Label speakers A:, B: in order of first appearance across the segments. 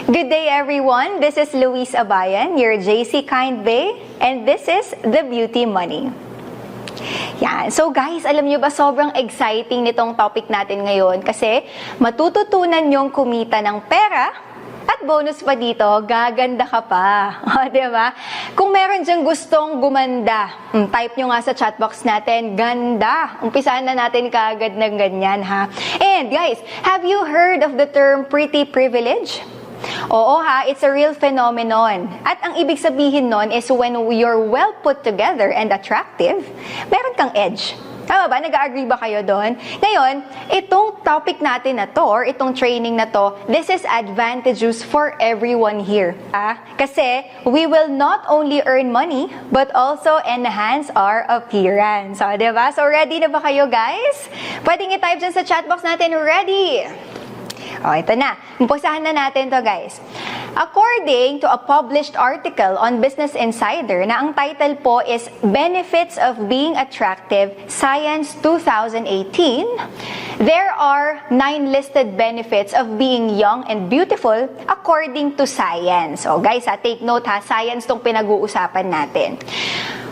A: Good day everyone, this is Luis Abayan, your JC Kind Bae, and this is The Beauty Money. Yan. So guys, alam nyo ba sobrang exciting nitong topic natin ngayon kasi matututunan nyong kumita ng pera at bonus pa dito, gaganda ka pa. O, diba? Kung meron dyang gustong gumanda, type nyo nga sa chat box natin, ganda. Umpisahan na natin kaagad ng ganyan, ha? And guys, have you heard of the term pretty privilege? Oo ha, it's a real phenomenon. At ang ibig sabihin nun is when you're well put together and attractive, meron kang edge. Tama ba? Nag-agree ba kayo doon? Ngayon, itong topic natin na to, or itong training na to, this is advantageous for everyone here. Kasi we will not only earn money, but also enhance our appearance. So, diba? So, ready na ba kayo, guys? Pwedeng i-type dyan sa chat box natin, ready! O, ito na. Umpisahan na natin to, guys. According to a published article on Business Insider na ang title po is Benefits of Being Attractive, Science 2018, there are 9 listed benefits of being young and beautiful according to science. So, guys, take note ha, science tong pinag-uusapan natin.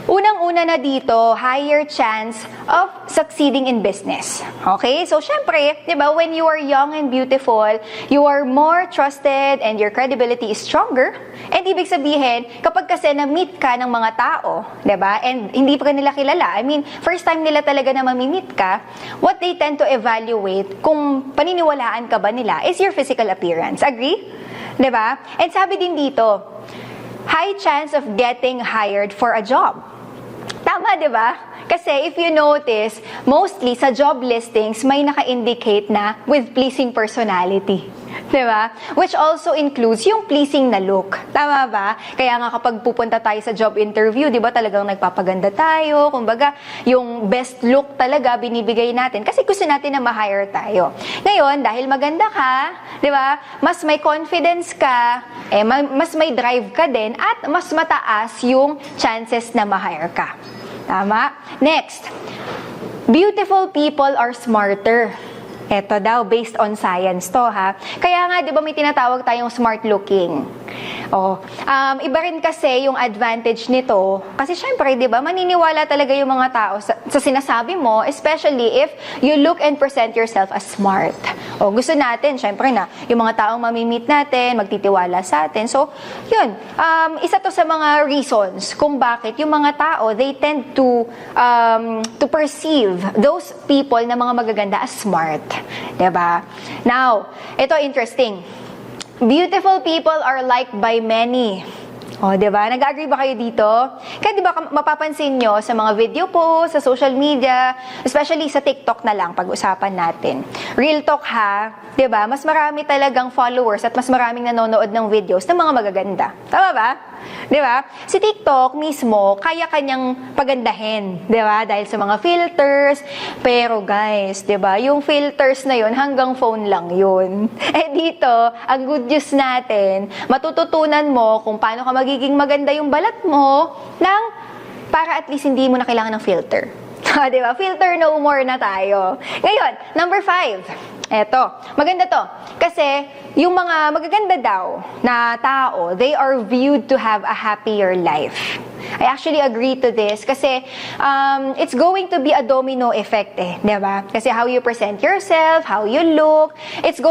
A: Unang-una na dito, higher chance of succeeding in business. Okay? So, syempre, di ba, when you are young and beautiful, you are more trusted and your credibility is stronger. And ibig sabihin, kapag kasi na-meet ka ng mga tao, di ba, and hindi pa nila kilala, I mean, first time nila talaga na mamimit ka, what they tend to evaluate kung paniniwalaan ka ba nila is your physical appearance. Agree? Di ba? And sabi din dito, high chance of getting hired for a job. Tama, di ba? Kasi if you notice, mostly sa job listings, may naka-indicate na with pleasing personality. Di ba? Which also includes yung pleasing na look. Tama ba? Kaya nga kapag pupunta tayo sa job interview, di ba talagang nagpapaganda tayo? Kumbaga, yung best look talaga binibigay natin kasi gusto natin na ma-hire tayo. Ngayon, dahil maganda ka, di ba? Mas may confidence ka, mas may drive ka din, at mas mataas yung chances na ma-hire ka. Tama? Next, beautiful people are smarter. Eto daw, based on science to ha. Kaya nga, di ba may tinatawag tayong smart looking? Iba rin kasi yung advantage nito. Kasi syempre, di ba, maniniwala talaga yung mga tao sa sinasabi mo, especially if you look and present yourself as smart. Gusto natin, syempre na, yung mga taong mamimit natin, magtitiwala sa atin. So, yun, isa to sa mga reasons kung bakit yung mga tao, they tend to perceive those people na mga magaganda as smart. Diba? Now, ito interesting. Beautiful people are liked by many. Diba? Nag-agree ba kayo dito? Kaya diba mapapansin nyo sa mga video po, sa social media, especially sa TikTok na lang pag-usapan natin. Real talk ha, diba? Mas marami talagang followers at mas maraming nanonood ng videos ng mga magaganda. Tama ba? Diba? Si TikTok mismo, kaya kanyang pagandahin. Diba? Dahil sa mga filters. Pero guys, diba? Yung filters na yun, hanggang phone lang yun. Dito, ang good news natin, matututunan mo kung paano ka magiging maganda yung balat mo para at least hindi mo na kailangan ng filter. Diba? Filter no more na tayo. Ngayon, number 5. Eto, maganda to. Kasi, yung mga magaganda daw na tao, they are viewed to have a happier life. I actually agree to this kasi it's going to be a domino effect diba? Kasi how you present yourself, how you look, it's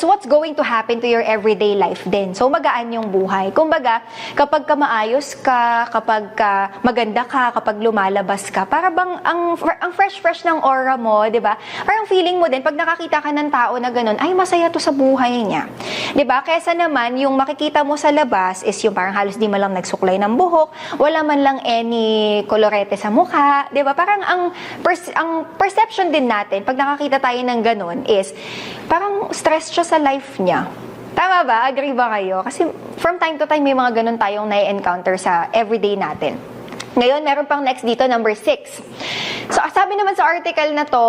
A: what's going to happen to your everyday life din. So magaan yung buhay. Kumbaga, kapag ka maayos ka, kapag ka maganda ka, kapag lumalabas ka, para bang ang fresh ng aura mo, diba? Parang feeling mo din pag nakakita ka ng tao na ganun, ay masaya to sa buhay niya. Diba? Kesa naman yung makikita mo sa labas is yung parang halos di man lang nagsuklay ng buhok, wala man lang any kolorete sa mukha, 'di ba? Parang ang perception din natin pag nakakita tayo ng ganun is parang stress siya sa life niya. Tama ba? Agree ba kayo? Kasi from time to time may mga ganun tayong nai-encounter sa everyday natin. Ngayon, meron pang next dito, number 6. So, sabi naman sa article na to,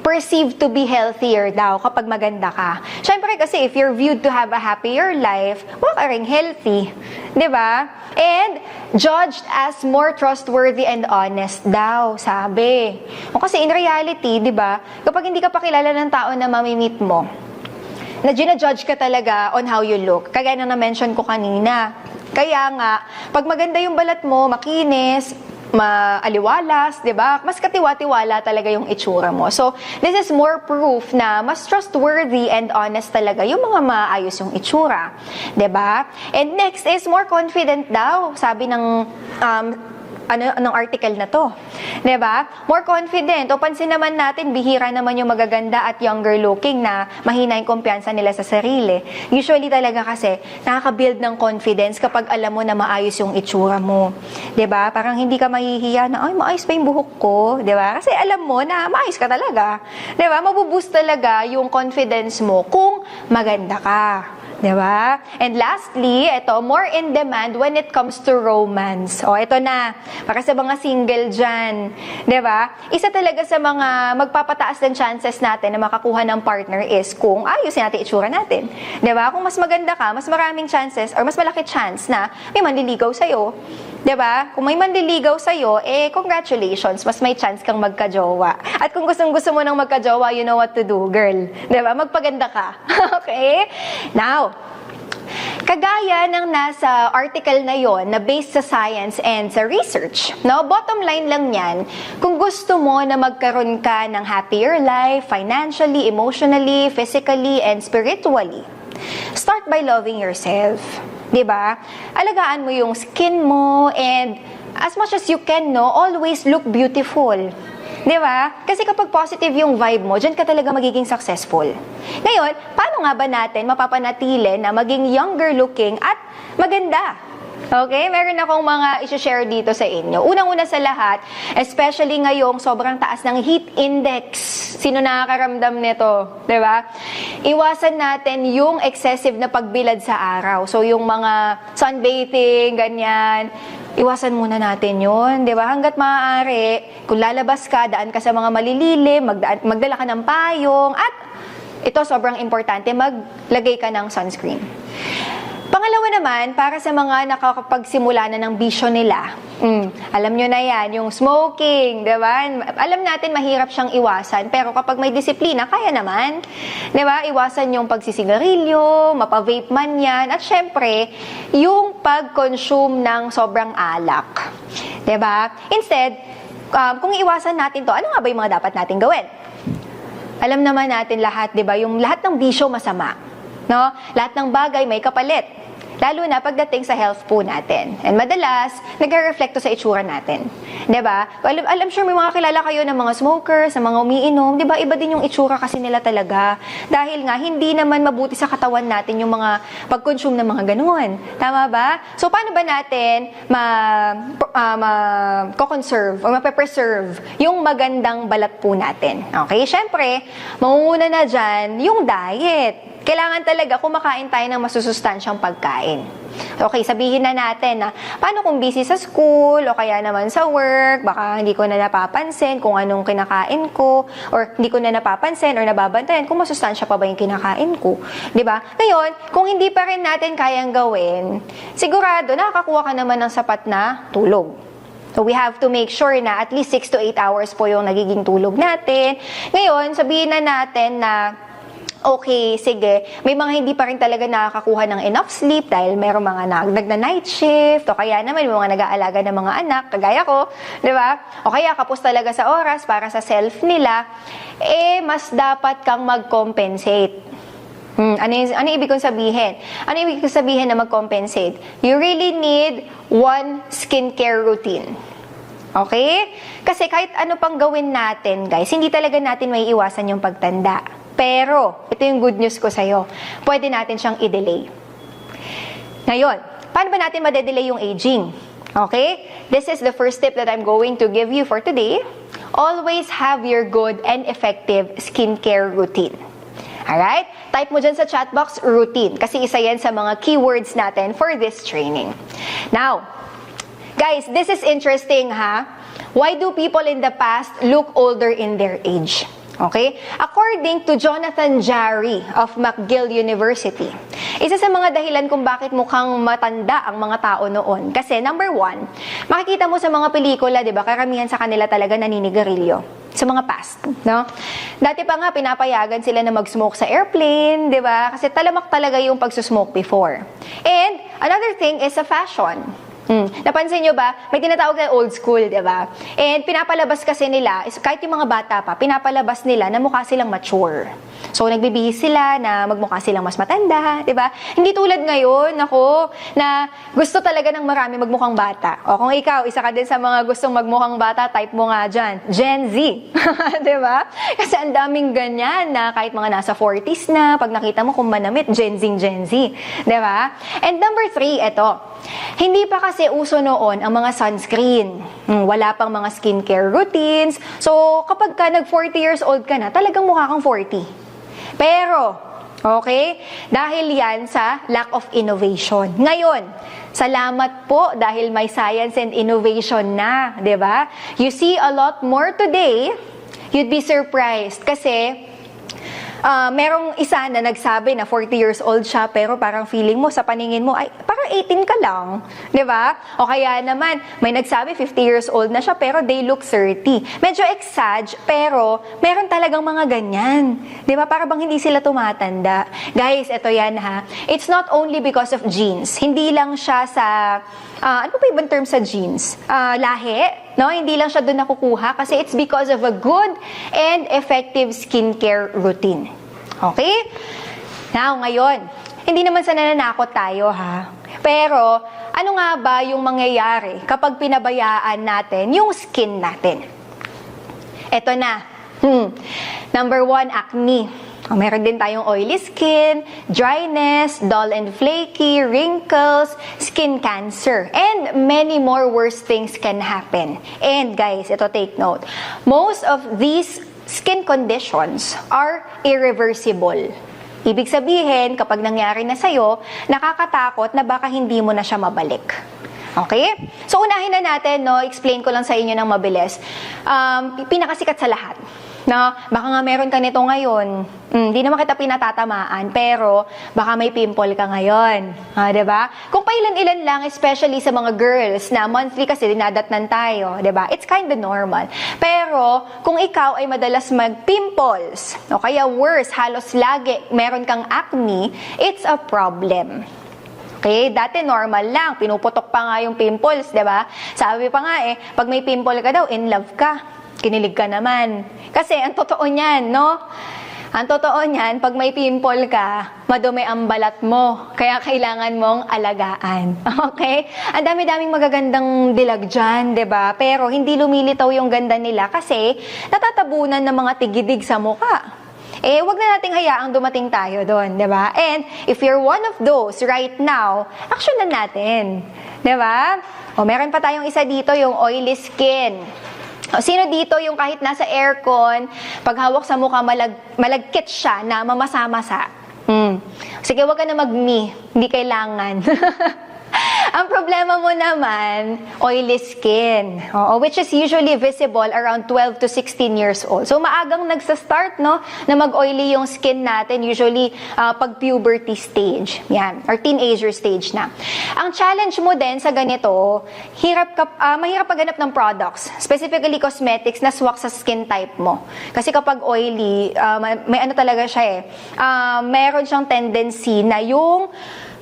A: perceived to be healthier daw kapag maganda ka. Siyempre kasi if you're viewed to have a happier life, ka ring healthy. Diba? And judged as more trustworthy and honest daw, sabi. Kasi in reality, diba, kapag hindi ka pa kilala ng tao na mamimit mo, na ginajudge ka talaga on how you look. Kagaya na na-mention ko kanina. Kaya nga, pag maganda yung balat mo, makinis, maaliwalas, 'di ba? Mas katiwa-tiwala talaga yung itsura mo. So, this is more proof na mas trustworthy and honest talaga yung mga maayos yung itsura, 'di ba? And next is more confident daw, sabi ng anong article na to. 'Di ba? More confident. O pansin naman natin, bihira naman yung magaganda at younger looking na mahina yung kumpiyansa nila sa sarili. Usually talaga kasi nakaka-build ng confidence kapag alam mo na maayos yung itsura mo. 'Di ba? Parang hindi ka mahihiya na, ay, maayos pa yung buhok ko, 'di ba? Kasi alam mo na maayos ka talaga. 'Di ba? Mabuboost talaga yung confidence mo kung maganda ka. Diba? And lastly, ito, more in demand when it comes to romance. O, ito na, para sa mga single dyan. Diba? Isa talaga sa mga magpapataas ng chances natin na makakuha ng partner is kung ayusin natin itsura natin. Diba? Kung mas maganda ka, mas maraming chances or mas malaki chance na may manliligaw sa'yo. Diba? Kung may manliligaw sa'yo, congratulations, mas may chance kang magka-jowa. At kung gustong-gusto mo ng magka-jowa, you know what to do, girl. Diba? Magpaganda ka. Okay? Now, kagaya ng nasa article na yon na based sa science and sa research, no? Bottom line lang yan, kung gusto mo na magkaroon ka ng happier life, financially, emotionally, physically, and spiritually, start by loving yourself. Diba? Alagaan mo yung skin mo and as much as you can, no, always look beautiful. Diba? Kasi kapag positive yung vibe mo, dyan ka talaga magiging successful. Ngayon, paano nga ba natin mapapanatili na maging younger looking at maganda? Okay? Meron akong mga isi-share dito sa inyo. Unang-una sa lahat, especially ngayong sobrang taas ng heat index. Sino nakakaramdam nito? Diba? Iwasan natin yung excessive na pagbilad sa araw. So, yung mga sunbathing, ganyan, iwasan muna natin yun, di ba? Hanggat maaari, kung lalabas ka, daan ka sa mga malililim, magdala ka ng payong, at ito sobrang importante, maglagay ka ng sunscreen. Pangalawa naman, para sa mga nakakapagsimula na ng bisyo nila, alam nyo na yan, yung smoking, di ba? Alam natin mahirap siyang iwasan, pero kapag may disiplina, kaya naman. Di ba? Iwasan yung pagsisigarilyo, mapa-vape man yan, at syempre, yung pag-consume ng sobrang alak. Di ba? Instead, kung iwasan natin to, ano nga ba yung mga dapat natin gawin? Alam naman natin lahat, di ba? Yung lahat ng bisyo masama. No? Lahat ng bagay may kapalit. Lalo na pagdating sa health po natin. And madalas, nagre-reflect sa itsura natin. Diba? Alam sure may mga kilala kayo ng mga smokers, ng mga umiinom. Diba? Iba din yung itsura kasi nila talaga. Dahil nga, hindi naman mabuti sa katawan natin yung mga pag-consume ng mga ganun. Tama ba? So, paano ba natin ma-conserve o ma-preserve yung magandang balat po natin? Okay? Siyempre, mangunguna na dyan yung diet. Kailangan talaga kumakain tayo ng masusustansyang pagkain. Okay, sabihin na natin na paano kung busy sa school o kaya naman sa work, baka hindi ko na napapansin kung anong kinakain ko or hindi ko na napapansin or nababantayan kung masustansya pa ba yung kinakain ko. 'Di ba? Ngayon, kung hindi pa rin natin kayang gawin, sigurado nakakakuha ka naman ng sapat na tulog. So, we have to make sure na at least 6 to 8 hours po yung nagiging tulog natin. Ngayon, sabihin na natin na okay, sige, may mga hindi pa rin talaga nakakakuha ng enough sleep dahil mayroong mga nagna-night shift o kaya naman may mga nag-aalaga ng mga anak, kagaya ko, di ba? O kaya kapos talaga sa oras para sa self nila, mas dapat kang mag-compensate. Ano ibig kong sabihin? Ano ibig kong sabihin na mag-compensate? You really need one skincare routine. Okay? Kasi kahit ano pang gawin natin, guys, hindi talaga natin may iwasan yung pagtanda. Pero, ito yung good news ko sa'yo. Pwede natin siyang i-delay. Ngayon, paano ba natin ma-delay yung aging? Okay? This is the first tip that I'm going to give you for today. Always have your good and effective skincare routine. Alright? Type mo dyan sa chat box, routine. Kasi isa yan sa mga keywords natin for this training. Now, guys, this is interesting, ha? Why do people in the past look older in their age? Okay? According to Jonathan Jarry of McGill University, isa sa mga dahilan kung bakit mukhang matanda ang mga tao noon. Kasi number one, makikita mo sa mga pelikula, di ba, karamihan sa kanila talaga naninigarilyo. sa mga past, no? Dati pa nga, pinapayagan sila na mag-smoke sa airplane, di ba? Kasi talamak talaga yung pagsusmoke before. And another thing is sa fashion. Napansin nyo ba? May tinatawag na old school, di ba? And pinapalabas kasi nila, kahit yung mga bata pa, pinapalabas nila na mukha silang mature. So, nagbibihis sila na magmukha silang mas matanda, di ba? Hindi tulad ngayon, ako, na gusto talaga ng marami magmukhang bata. O kung ikaw, isa ka din sa mga gustong magmukhang bata, type mo nga dyan, Gen Z. Di ba? Kasi ang daming ganyan na kahit mga nasa 40s na, pag nakita mo kung manamit, Gen Z. Di ba? And number 3, eto. Hindi pa kasi uso noon ang mga sunscreen. Wala pang mga skincare routines. So, kapag ka nag 40 years old ka na, talagang mukha kang 40. Pero, okay, dahil yan sa lack of innovation. Ngayon, salamat po dahil may science and innovation na, di ba? You see a lot more today, you'd be surprised kasi merong isa na nagsabi na 40 years old siya pero parang feeling mo sa paningin mo ay parang 18 ka lang, 'di ba? O kaya naman may nagsabi 50 years old na siya pero they look 30. Medyo exag pero meron talagang mga ganyan. 'Di ba? Para bang hindi sila tumatanda. Guys, ito 'yan ha. It's not only because of genes. Hindi lang siya sa ano pa ibang term sa genes? Lahi, no? Hindi lang siya doon nakukuha kasi it's because of a good and effective skincare routine. Okay? Now, ngayon, hindi naman sa nananakot tayo, ha? Pero, ano nga ba yung mangyayari kapag pinabayaan natin yung skin natin? Eto na. Number 1, acne. Meron din tayong oily skin, dryness, dull and flaky, wrinkles, skin cancer, and many more worse things can happen. And guys, ito take note. Most of these skin conditions are irreversible. Ibig sabihin, kapag nangyari na sa'yo, nakakatakot na baka hindi mo na siya mabalik. Okay? So, unahin na natin, no? Explain ko lang sa inyo ng mabilis. Pinakasikat sa lahat. No? Baka nga meron ka nito ngayon. Di naman kita pinatatamaan, pero baka may pimple ka ngayon. Diba? Kung pailan-ilan lang, especially sa mga girls, na monthly kasi dinadatnan tayo, diba? It's kinda normal. Pero, kung ikaw ay madalas mag-pimples, o kaya worse, halos lagi meron kang acne, it's a problem. Okay, dati normal lang, pinuputok pa nga yung pimples, 'di ba? Sabi pa nga pag may pimple ka daw, in love ka. Kinilig ka naman. Kasi ang totoo niyan, no? Ang totoo niyan, pag may pimple ka, madumi ang balat mo. Kaya kailangan mong alagaan. Okay? Ang dami-daming magagandang dilag dyan, 'di ba? Pero hindi lumilitaw yung ganda nila kasi natatabunan ng mga tigidig sa mukha. Wag na nating hayaang dumating tayo doon, 'di ba? And if you're one of those right now, action na natin, 'di ba? Meron pa tayong isa dito, yung oily skin. Sino dito yung kahit nasa aircon, pag hawak sa mukha, malagkit siya na mamasa-masa? Sige, wag ka na mag-me. Hindi kailangan. Ang problema mo naman, oily skin, which is usually visible around 12 to 16 years old. So, maagang nagsa-start, no, na mag-oily yung skin natin, usually pag puberty stage, yan, or teenager stage na. Ang challenge mo din sa ganito, mahirap paghanap ng products, specifically cosmetics na swak sa skin type mo. Kasi kapag oily, may ano talaga siya meron siyang tendency na yung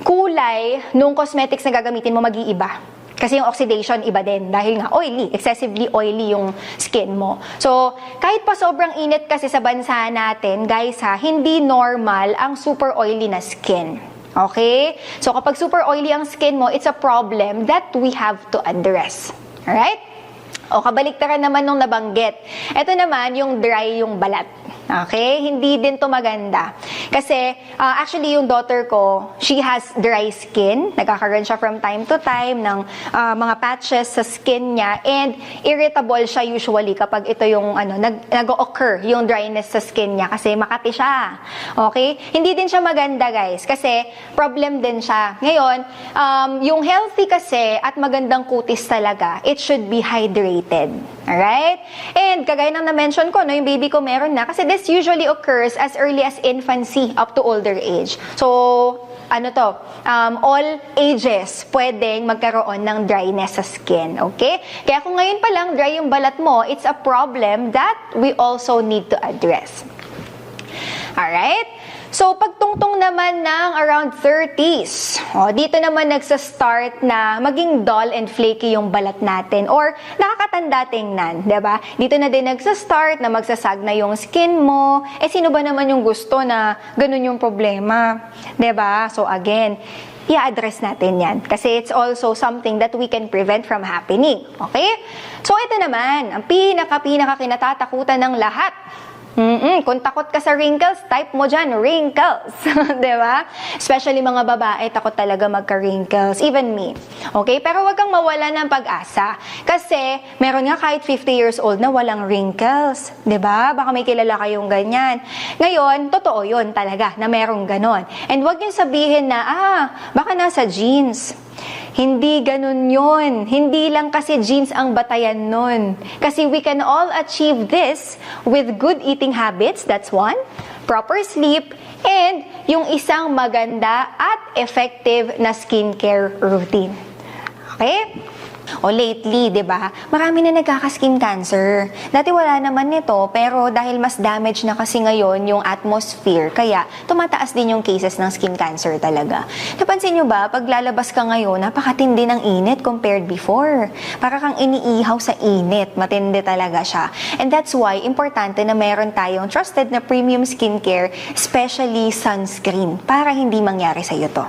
A: kulay nung cosmetics na gagamitin mo mag-iiba. Kasi yung oxidation iba din dahil nga oily, excessively oily yung skin mo. So, kahit pa sobrang init kasi sa bansa natin, guys hindi normal ang super oily na skin. Okay? So, kapag super oily ang skin mo, it's a problem that we have to address. Alright? Kabaliktaran naman nung nabanggit. Ito naman yung dry yung balat. Okay? Hindi din to maganda. Kasi, actually, yung daughter ko, she has dry skin. Nagkakaroon siya from time to time ng mga patches sa skin niya. And irritable siya usually kapag ito yung nag-occur yung dryness sa skin niya kasi makati siya. Okay? Hindi din siya maganda, guys. Kasi problem din siya. Ngayon, yung healthy kasi at magandang kutis talaga, it should be hydrated. Alright? And kagaya ng na-mention ko, no, yung baby ko meron na. Kasi this usually occurs as early as infancy up to older age. So, all ages pwedeng magkaroon ng dryness sa skin, okay? Kaya kung ngayon pa lang dry yung balat mo, it's a problem that we also need to address. Alright? So, pagtungtong naman ng around 30s, dito naman nagsa-start na maging dull and flaky yung balat natin or nakakatanda tingnan, diba? Dito na din nagsa-start na magsasag na yung skin mo. Sino ba naman yung gusto na ganun yung problema? Diba? So, again, i-address natin yan kasi it's also something that we can prevent from happening. Okay? So, ito naman, ang pinaka kinatatakutan ng lahat. Kung takot ka sa wrinkles, type mo dyan, wrinkles. Diba? Especially mga babae, takot talaga magka-wrinkles. Even me. Okay? Pero wag kang mawala ng pag-asa. Kasi, meron nga kahit 50 years old na walang wrinkles. Diba? Baka may kilala kayong ganyan. Ngayon, totoo yun talaga, na merong ganon. And wag yung sabihin na, baka nasa genes. Hindi ganun yun. Hindi lang kasi genes ang batayan nun. Kasi we can all achieve this with good eating habits, that's one, proper sleep, and yung isang maganda at effective na skincare routine. Okay? Lately, di ba, marami na nagkaka-skin cancer. Dati wala naman nito, pero dahil mas damage na kasi ngayon yung atmosphere, kaya tumataas din yung cases ng skin cancer talaga. Napansin nyo ba, pag lalabas ka ngayon, napakatindi ng init compared before. Para kang iniihaw sa init, matindi talaga siya. And that's why, importante na meron tayong trusted na premium skincare, especially sunscreen, para hindi mangyari sa'yo to.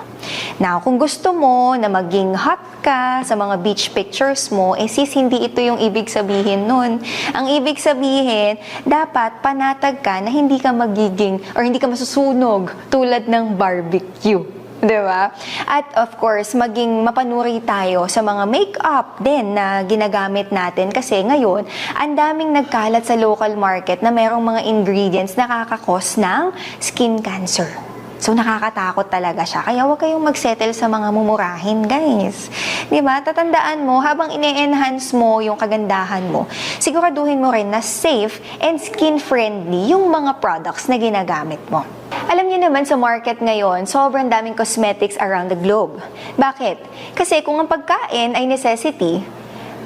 A: Now, kung gusto mo na maging hot ka sa mga beach pictures mo, sis, hindi ito yung ibig sabihin nun. Ang ibig sabihin, dapat panatag ka na hindi ka magiging or hindi ka masusunog tulad ng barbecue. Diba? At of course, maging mapanuri tayo sa mga makeup din na ginagamit natin kasi ngayon, ang daming nagkalat sa local market na merong mga ingredients na nakakakos ng skin cancer. So, nakakatakot talaga siya. Kaya huwag kayong magsettle sa mga mumurahin, guys. Diba? Tatandaan mo, habang ine-enhance mo yung kagandahan mo, siguraduhin mo rin na safe and skin-friendly yung mga products na ginagamit mo. Alam niyo naman sa market ngayon, sobrang daming cosmetics around the globe. Bakit? Kasi kung ang pagkain ay necessity,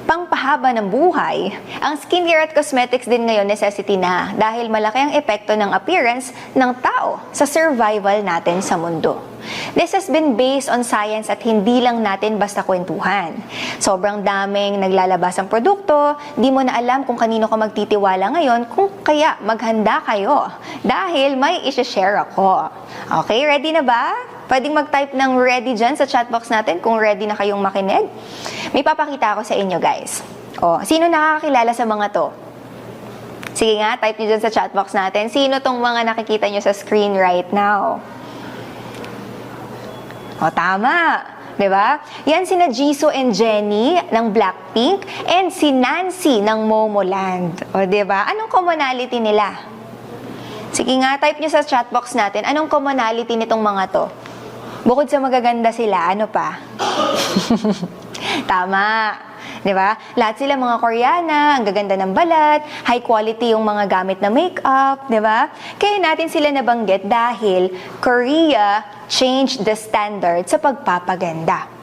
A: pangpahaba ng buhay, ang skincare at cosmetics din ngayon necessity na dahil malaki ang epekto ng appearance ng tao sa survival natin sa mundo. This has been based on science at hindi lang natin basta kwentuhan. Sobrang daming naglalabas ang produkto, di mo na alam kung kanino ka magtitiwala ngayon, kung kaya maghanda kayo dahil may isi-share ako. Okay, ready na ba? Pwedeng mag-type ng ready dyan sa chat box natin kung ready na kayong makinig. May papakita ako sa inyo, guys. Sino nakakakilala sa mga to? Sige nga, type nyo dyan sa chat box natin. Sino tong mga nakikita nyo sa screen right now? Tama. Diba? Yan sina Jisoo and Jennie ng Blackpink and si Nancy ng Momoland. Diba? Anong commonality nila? Sige nga, type nyo sa chat box natin. Anong commonality nitong mga to? Bukod sa magaganda sila, ano pa? Tama. Diba? Lahat sila mga Koreana, ang gaganda ng balat, high quality yung mga gamit na makeup, diba? Kaya natin sila nabanggit dahil Korea changed the standard sa pagpapaganda.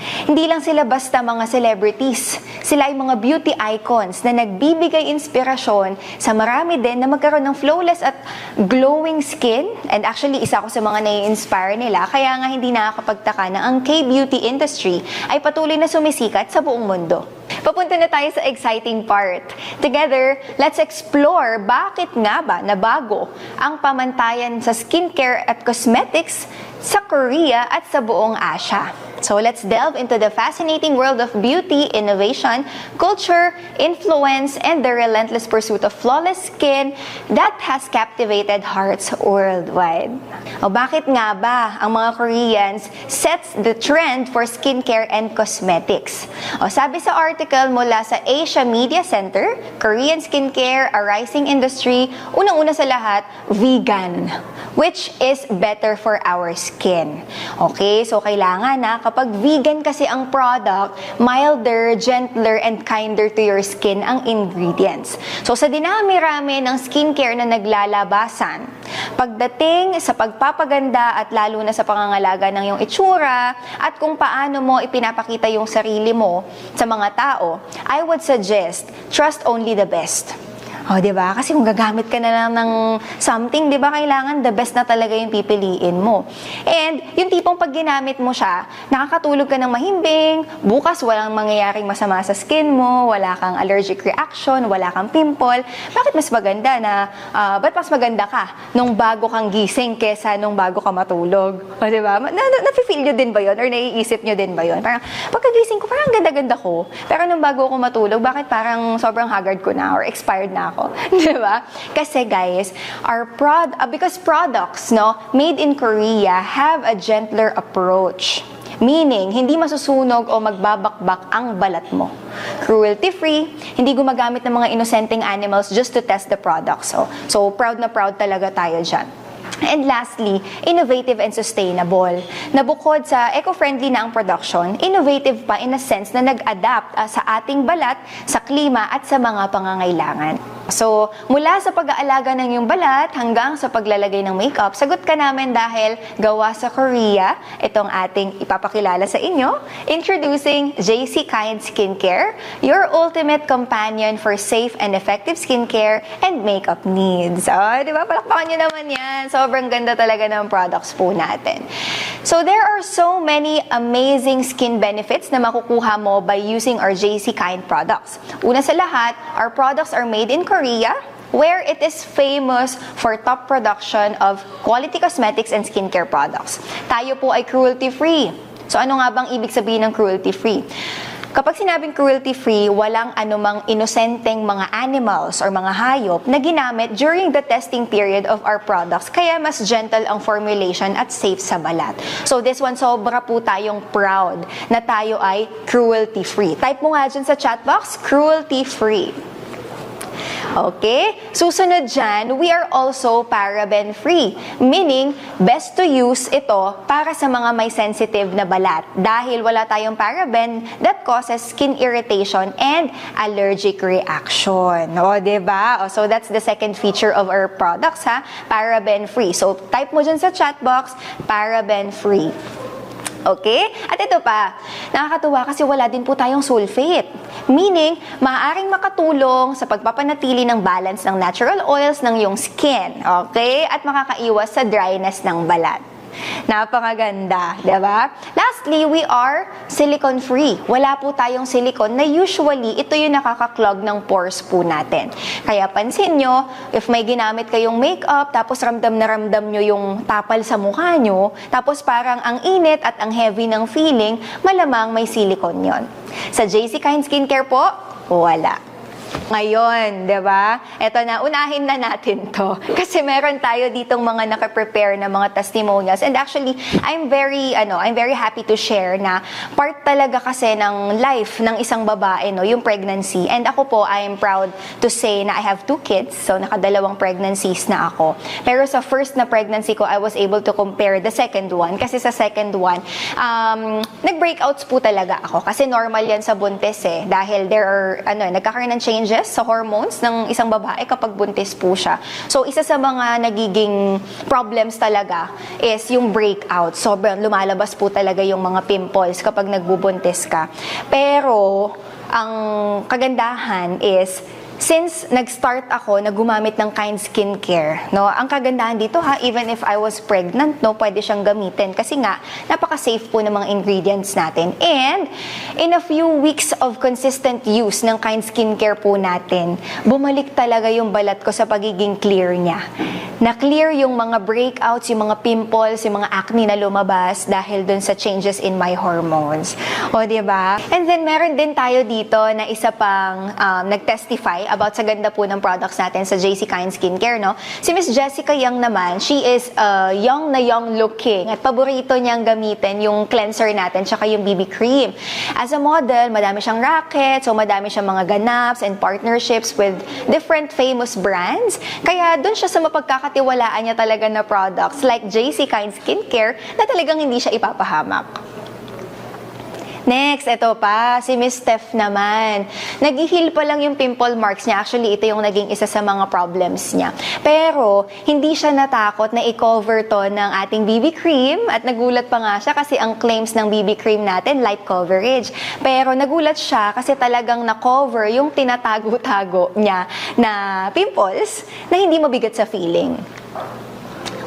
A: Hindi lang sila basta mga celebrities. Sila ay mga beauty icons na nagbibigay inspirasyon sa marami din na magkaroon ng flawless at glowing skin. And actually, isa ako sa mga nai-inspire nila. Kaya nga hindi nakakapagtaka na ang K-beauty industry ay patuloy na sumisikat sa buong mundo. Papunta na tayo sa exciting part. Together, let's explore bakit nga ba nabago ang pamantayan sa skincare at cosmetics sa Korea at sa buong Asia. So let's delve into the fascinating world of beauty, innovation, culture, influence, and the relentless pursuit of flawless skin that has captivated hearts worldwide. Bakit nga ba ang mga Koreans sets the trend for skincare and cosmetics? Sabi sa article mula sa Asia Media Center, Korean skincare, a rising industry, unang-una sa lahat, vegan, which is better for our skin. skin. Okay? So, kailangan na kapag vegan kasi ang product, milder, gentler, and kinder to your skin ang ingredients. So, sa dinami-rami ng skincare na naglalabasan, pagdating sa pagpapaganda at lalo na sa pangangalaga ng iyong itsura at kung paano mo ipinapakita yung sarili mo sa mga tao, I would suggest, trust only the best. O, di ba? Kasi kung gagamit ka na lang ng something, di ba, kailangan the best na talaga yung pipiliin mo. And yung tipong pag ginamit mo siya, nakakatulog ka ng mahimbing, bukas walang mangyayaring masama sa skin mo, wala kang allergic reaction, wala kang pimple. Bakit mas maganda na, ba't mas maganda ka nung bago kang gising kesa nung bago ka matulog? O, di ba? Nafe-feel nyo din ba yun? Or naiisip nyo din ba yun? Parang, pagkagising ko, parang ganda-ganda ko. Pero nung bago ako matulog, bakit parang sobrang haggard ko na or expired na ako? Diba? Kasi guys, because products made in Korea have a gentler approach. Meaning, hindi masusunog o magbabakbak ang balat mo. Cruelty-free, hindi gumagamit ng mga inosenteng animals just to test the product. So proud na proud talaga tayo dyan. And lastly, innovative and sustainable. Na bukod sa eco-friendly na ang production, innovative pa in a sense na nag-adapt sa ating balat, sa klima at sa mga pangangailangan. So, mula sa pag-aalaga ng iyong balat hanggang sa paglalagay ng makeup, sagot ka namin dahil gawa sa Korea, itong ating ipapakilala sa inyo. Introducing JC Kind Skincare, your ultimate companion for safe and effective skincare and makeup needs. Di ba? Palakpakan nyo naman yan. Sobrang ganda talaga ng products po natin. So, there are so many amazing skin benefits na makukuha mo by using our JC Kind products. Una sa lahat, our products are made in Korea, where it is famous for top production of quality cosmetics and skincare products. Tayo po ay cruelty-free. So ano nga bang ibig sabihin ng cruelty-free? Kapag sinabing cruelty-free, walang anumang inosenteng mga animals or mga hayop na ginamit during the testing period of our products, kaya mas gentle ang formulation at safe sa balat. So this one, sobra po tayong proud na tayo ay cruelty-free. Type mo nga dyan sa chat box, cruelty-free. Okay? Susunod dyan, we are also paraben-free. Meaning, best to use ito para sa mga may sensitive na balat. Dahil wala tayong paraben that causes skin irritation and allergic reaction. O, diba? So, that's the second feature of our products, ha? Paraben-free. So, type mo dyan sa chat box, paraben-free. Okay? At ito pa, nakakatuwa kasi wala din po tayong sulfate. Meaning, maaaring makatulong sa pagpapanatili ng balance ng natural oils ng iyong skin. Okay? At makakaiwas sa dryness ng balat. Napakaganda, diba? Lastly, we are silicone-free. Wala po tayong silicone na usually ito yung nakaka-clog ng pores po natin. Kaya pansin nyo, if may ginamit kayong makeup, tapos ramdam na ramdam nyo yung tapal sa mukha nyo, tapos parang ang init at ang heavy ng feeling, malamang may silicone yon. Sa JC Kind Skincare po, wala. Ngayon, 'di ba? Ito na, unahin na natin 'to. Kasi meron tayo ditong mga naka-prepare na mga testimonials. And actually, I'm very happy to share na part talaga kasi ng life ng isang babae, yung pregnancy. And ako po, I am proud to say na I have 2 kids. So, nakadalawang pregnancies na ako. Pero sa first na pregnancy ko, I was able to compare the second one. Kasi sa second one, nag-breakouts po talaga ako. Kasi normal yan sa buntis dahil there are, nagkakaroon ng changes sa hormones ng isang babae kapag buntis po siya. So, isa sa mga nagiging problems talaga is yung breakout. Sobrang lumalabas po talaga yung mga pimples kapag nagbubuntis ka. Pero, ang kagandahan is, since nag-start ako na gumamit ng Kind Skincare, ang kagandahan dito even if I was pregnant, pwede siyang gamitin kasi nga, napaka-safe po ng mga ingredients natin. And, in a few weeks of consistent use ng Kind Skincare po natin, bumalik talaga yung balat ko sa pagiging clear niya. Na-clear yung mga breakouts, yung mga pimples, yung mga acne na lumabas dahil dun sa changes in my hormones. O, diba? And then, meron din tayo dito na isa pang nag-testify testify about sa ganda po ng products natin sa JC Kind Skincare, no? Si Miss Jessica Young naman, she is young na young looking at paborito niyang gamitin yung cleanser natin tsaka yung BB cream. As a model, madami siyang racket, so madami siyang mga ganaps and partnerships with different famous brands. Kaya doon siya sa mapagkakatiwalaan niya talaga na products like JC Kind Skincare na talagang hindi siya ipapahamak. Next, ito pa, si Miss Steph naman. Nag-heal pa lang yung pimple marks niya. Actually, ito yung naging isa sa mga problems niya. Pero, hindi siya natakot na i-cover to ng ating BB cream. At nagulat pa nga siya kasi ang claims ng BB cream natin, light coverage. Pero, nagulat siya kasi talagang na-cover yung tinatago-tago niya na pimples na hindi mabigat sa feeling.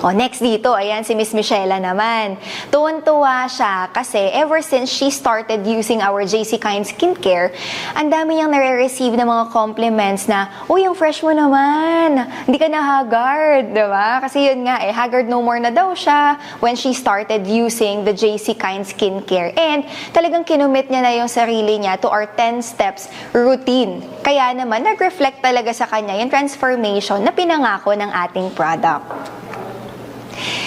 A: O, next dito, ayan, si Miss Michela naman. Tuwan-tuwa siya kasi ever since she started using our JC Kind Skincare, ang dami niyang nare-receive ng mga compliments na, uy, ang fresh mo naman, hindi ka na haggard, diba? Kasi yun nga, haggard no more na daw siya when she started using the JC Kind Skincare. And talagang kinumit niya na yung sarili niya to our 10 steps routine. Kaya naman, nag-reflect talaga sa kanya yung transformation na pinangako ng ating product.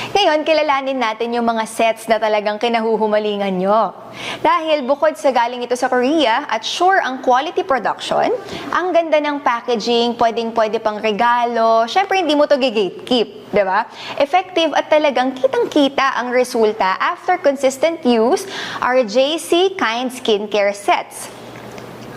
A: Ngayon, kilalanin natin yung mga sets na talagang kinahuhumalingan nyo. Dahil bukod sa galing ito sa Korea at sure ang quality production, ang ganda ng packaging, pwede pang regalo, syempre hindi mo to gatekeep, di ba? Effective at talagang kitang-kita ang resulta after consistent use are JC Kind Skincare sets.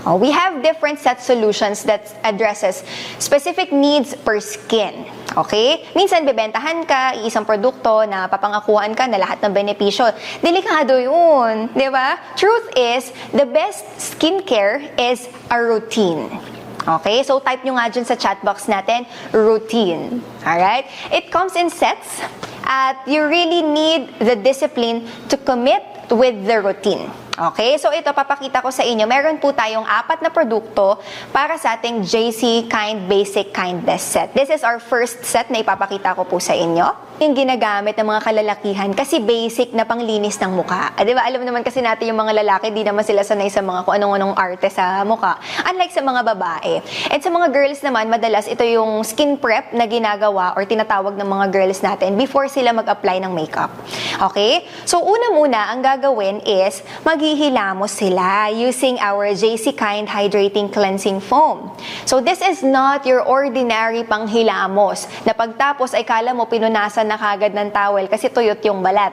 A: We have different set solutions that addresses specific needs per skin. Okay? Minsan, bebentahan ka, isang produkto na papangakuan ka na lahat ng benepisyo. Delikado yun. Di ba? Truth is, the best skincare is a routine. Okay? So, type nyo nga dyan sa chat box natin, routine. Alright? It comes in sets at you really need the discipline to commit with the routine. Okay? So, ito, papakita ko sa inyo. Meron po tayong 4 na produkto para sa ating JC Kind Basic Kindness set. This is our first set na ipapakita ko po sa inyo. Yung ginagamit ng mga kalalakihan kasi basic na panglinis ng mukha. Di ba? Alam naman kasi natin yung mga lalaki, di naman sila sanay sa mga kung anong-anong arte sa mukha. Unlike sa mga babae. At sa mga girls naman, madalas ito yung skin prep na ginagawa or tinatawag ng mga girls natin before sila mag-apply ng makeup. Okay? So, una muna, ang gagawin is maghihilamos sila using our JC Kind Hydrating Cleansing Foam. So, this is not your ordinary panghilamos na pagtapos ay kala mo pinunasan na kagad ng towel kasi tuyot yung balat.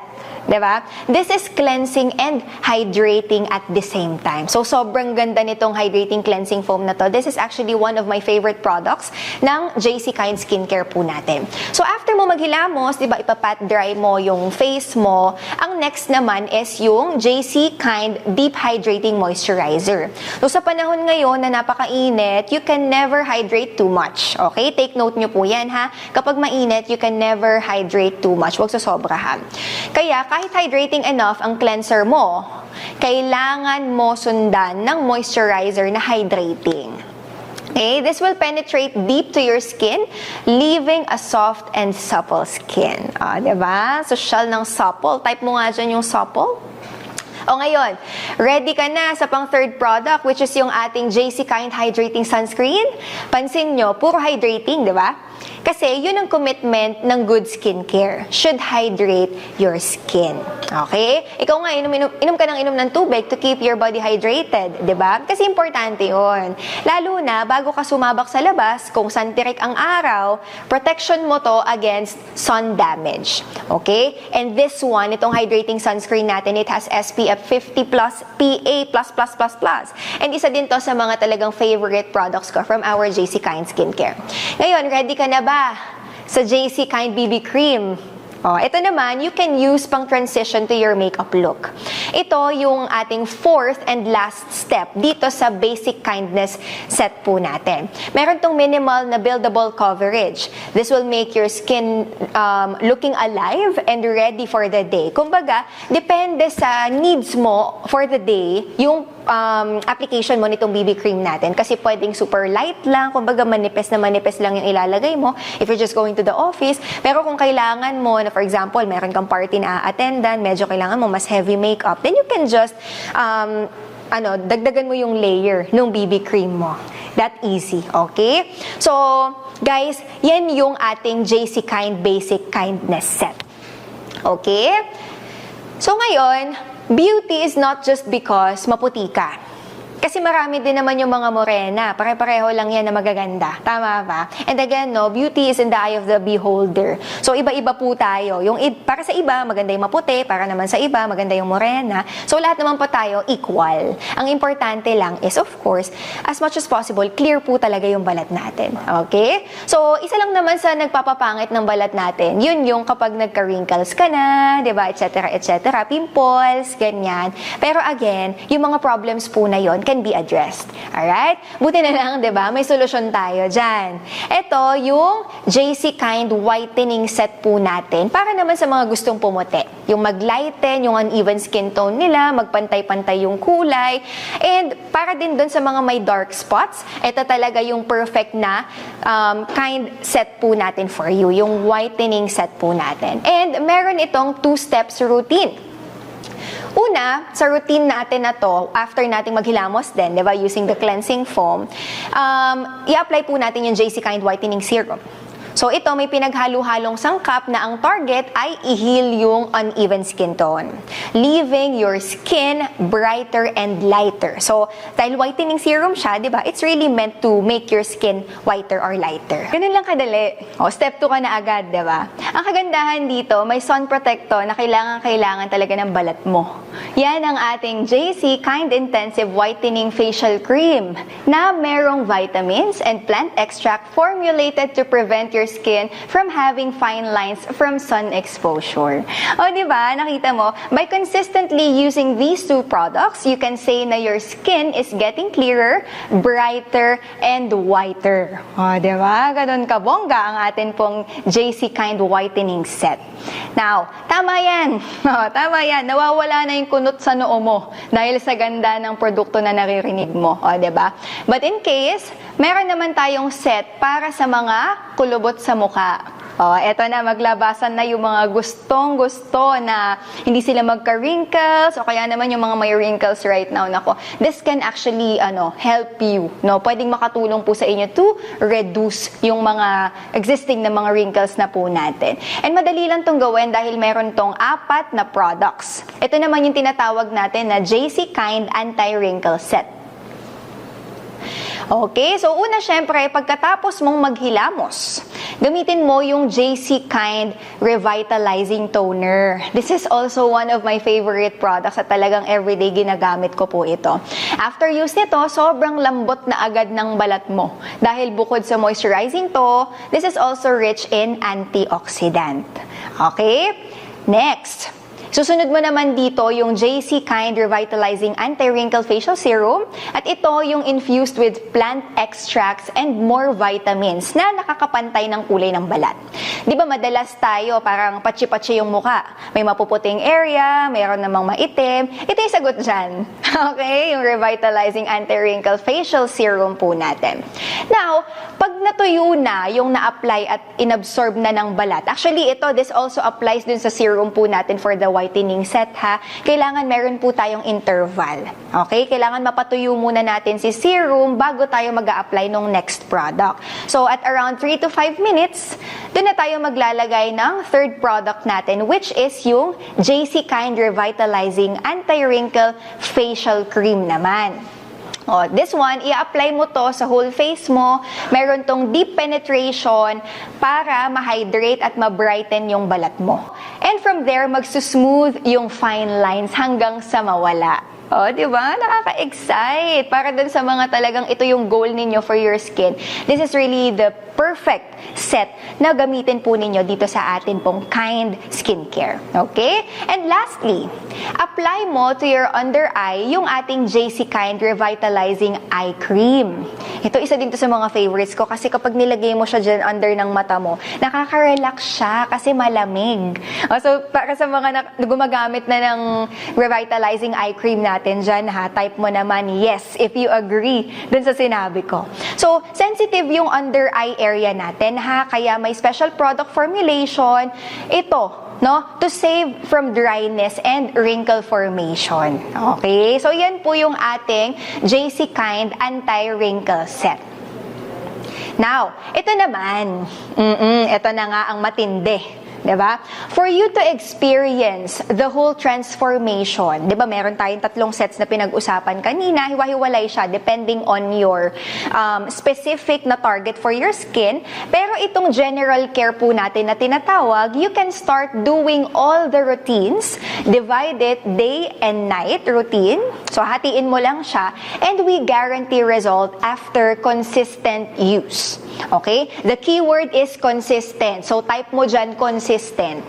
A: Diba? This is cleansing and hydrating at the same time. So, sobrang ganda nitong hydrating cleansing foam na to. This is actually one of my favorite products ng JC Kind Skincare po natin. So, after mo maghilamos, diba, ipapat dry mo yung face mo, ang next naman is yung JC Kind Deep Hydrating Moisturizer. So, sa panahon ngayon na napakainit, you can never hydrate too much. Okay? Take note nyo po yan, ha? Kapag mainit, you can never hydrate too much. Huwag sosobrahan. Kaya, kahit hydrating enough ang cleanser mo, kailangan mo sundan ng moisturizer na hydrating. Okay, this will penetrate deep to your skin, leaving a soft and supple skin. Diba? Social ng supple. Type mo nga dyan yung supple. O ngayon, ready ka na sa pang third product, which is yung ating JC Kind Hydrating Sunscreen. Pansin nyo, puro hydrating, di ba? Kasi yun ang commitment ng good skincare. Should hydrate your skin. Okay? Ikaw nga, inom ka ng inom ng tubig to keep your body hydrated. Diba? Kasi importante yun. Lalo na, bago ka sumabak sa labas, kung santirik ang araw, protection mo to against sun damage. Okay? And this one, itong hydrating sunscreen natin, it has SPF 50+, PA++++. And isa din to sa mga talagang favorite products ko from our JC Kind Skincare. Ngayon, ready ka na ba sa JC Kind BB Cream? Ito naman, you can use pang transition to your makeup look. Ito yung ating fourth and last step dito sa basic kindness set po natin. Meron tong minimal na buildable coverage. This will make your skin looking alive and ready for the day. Kumbaga, depende sa needs mo for the day, yung application mo nitong BB cream natin. Kasi pwedeng super light lang, kumbaga manipis na manipis lang yung ilalagay mo if you're just going to the office. Pero kung kailangan mo na, for example, meron kang party na attendan, medyo kailangan mo mas heavy makeup, then you can just dagdagan mo yung layer ng BB cream mo. That easy, okay? So, guys, yan yung ating JC Kind Basic Kindness Set. Okay? So, ngayon, beauty is not just because maputi ka. Kasi marami din naman yung mga morena. Pare-pareho lang yan na magaganda. Tama ba? And again, beauty is in the eye of the beholder. So, iba-iba po tayo. Para sa iba, maganda yung maputi. Para naman sa iba, maganda yung morena. So, lahat naman po tayo equal. Ang importante lang is, of course, as much as possible, clear po talaga yung balat natin. Okay? So, isa lang naman sa nagpapapangit ng balat natin, yun yung kapag nagka-wrinkles ka na, diba, etc., etc., pimples, ganyan. Pero again, yung mga problems po na yun, can be addressed. Alright? Buti na lang, diba? May solusyon tayo dyan. Ito, yung JC Kind Whitening Set po natin para naman sa mga gustong pumuti. Yung mag-lighten, yung uneven skin tone nila, magpantay-pantay yung kulay, and para din dun sa mga may dark spots, ito talaga yung perfect na kind set po natin for you. Yung whitening set po natin. And meron itong 2 steps routine. Una, sa routine natin na to, after nating maghilamos din, di ba, using the cleansing foam, i-apply po natin yung JC Kind Whitening Serum. So, ito may pinaghalo-halong sangkap na ang target ay i-heal yung uneven skin tone, leaving your skin brighter and lighter. So, dahil whitening serum siya, di ba, it's really meant to make your skin whiter or lighter. Ganun lang kadali. Step 2 ka na agad, di ba? Ang kagandahan dito, may sun protector na kailangan talaga ng balat mo. Yan ang ating JC Kind Intensive Whitening Facial Cream na merong vitamins and plant extract formulated to prevent your skin from having fine lines from sun exposure. O, di ba? Nakita mo, by consistently using these 2 products, you can say na your skin is getting clearer, brighter, and whiter. O, di ba? Ganun kabongga ang atin pong JC Kind Whitening Set. Now, tama yan. Tama yan. Nawawala na yung kunot sa noo mo dahil sa ganda ng produkto na naririnig mo. O, di ba? But in case, meron naman tayong set para sa mga kulubot sa mukha. Eto na, maglabasan na yung mga gustong-gusto na hindi sila magka-wrinkles o kaya naman yung mga may wrinkles right now. Nako, this can actually help you. Pwedeng makatulong po sa inyo to reduce yung mga existing na mga wrinkles na po natin. And madali lang tong gawin dahil meron tong 4 na products. Ito naman yung tinatawag natin na JC Kind Anti-Wrinkle Set. Okay, so una syempre, pagkatapos mong maghilamos, gamitin mo yung JC Kind Revitalizing Toner. This is also one of my favorite products at talagang everyday ginagamit ko po ito. After use nito, sobrang lambot na agad ng balat mo. Dahil bukod sa moisturizing to, this is also rich in antioxidant. Okay? Next. Susunod mo naman dito yung JC Kind Revitalizing Anti-Wrinkle Facial Serum at ito yung infused with plant extracts and more vitamins na nakakapantay ng kulay ng balat. Di ba madalas tayo parang patsi-patsi yung muka? May mapuputing area, mayroon namang maitim. Ito yung sagot dyan. Okay? Yung Revitalizing Anti-Wrinkle Facial Serum po natin. Now, pag natuyo na yung na-apply at inabsorb na ng balat, actually this also applies dun sa serum po natin for the whitening set ha, kailangan meron po tayong interval. Okay? Kailangan mapatuyo muna natin si serum bago tayo mag-a-apply ng next product. So, at around 3 to 5 minutes, doon na tayo maglalagay ng third product natin, which is yung JC Kind Revitalizing Anti-Wrinkle Facial Cream naman. This one, i-apply mo to sa whole face mo. Meron tong deep penetration para ma-hydrate at ma-brighten yung balat mo. And from there, magsusmooth yung fine lines hanggang sa mawala. Di ba? Nakaka-excite. Para dun sa mga talagang ito yung goal ninyo for your skin. This is really the perfect set na gamitin po ninyo dito sa atin pong Kind Skincare. Okay? And lastly, apply mo to your under eye yung ating JC Kind Revitalizing Eye Cream. Ito isa din to sa mga favorites ko kasi kapag nilagay mo siya dyan under ng mata mo, nakaka-relax siya kasi malamig. So, para sa mga gumagamit na ng Revitalizing Eye Cream natin dyan, type mo naman yes if you agree dun sa sinabi ko. So, sensitive yung under eye area natin, kaya may special product formulation. Ito, no? To save from dryness and wrinkle formation. Okay? So, yan po yung ating JC Kind Anti-Wrinkle Set. Now, ito naman. Ito na nga ang matindi. Diba? For you to experience the whole transformation, diba meron tayong 3 sets na pinag-usapan kanina, hiwa-hiwalay siya depending on your specific na target for your skin. Pero itong general care po natin na tinatawag, you can start doing all the routines, divide it day and night routine. So hatiin mo lang siya and we guarantee result after consistent use. Okay? The keyword is consistent. So type mo dyan consistent.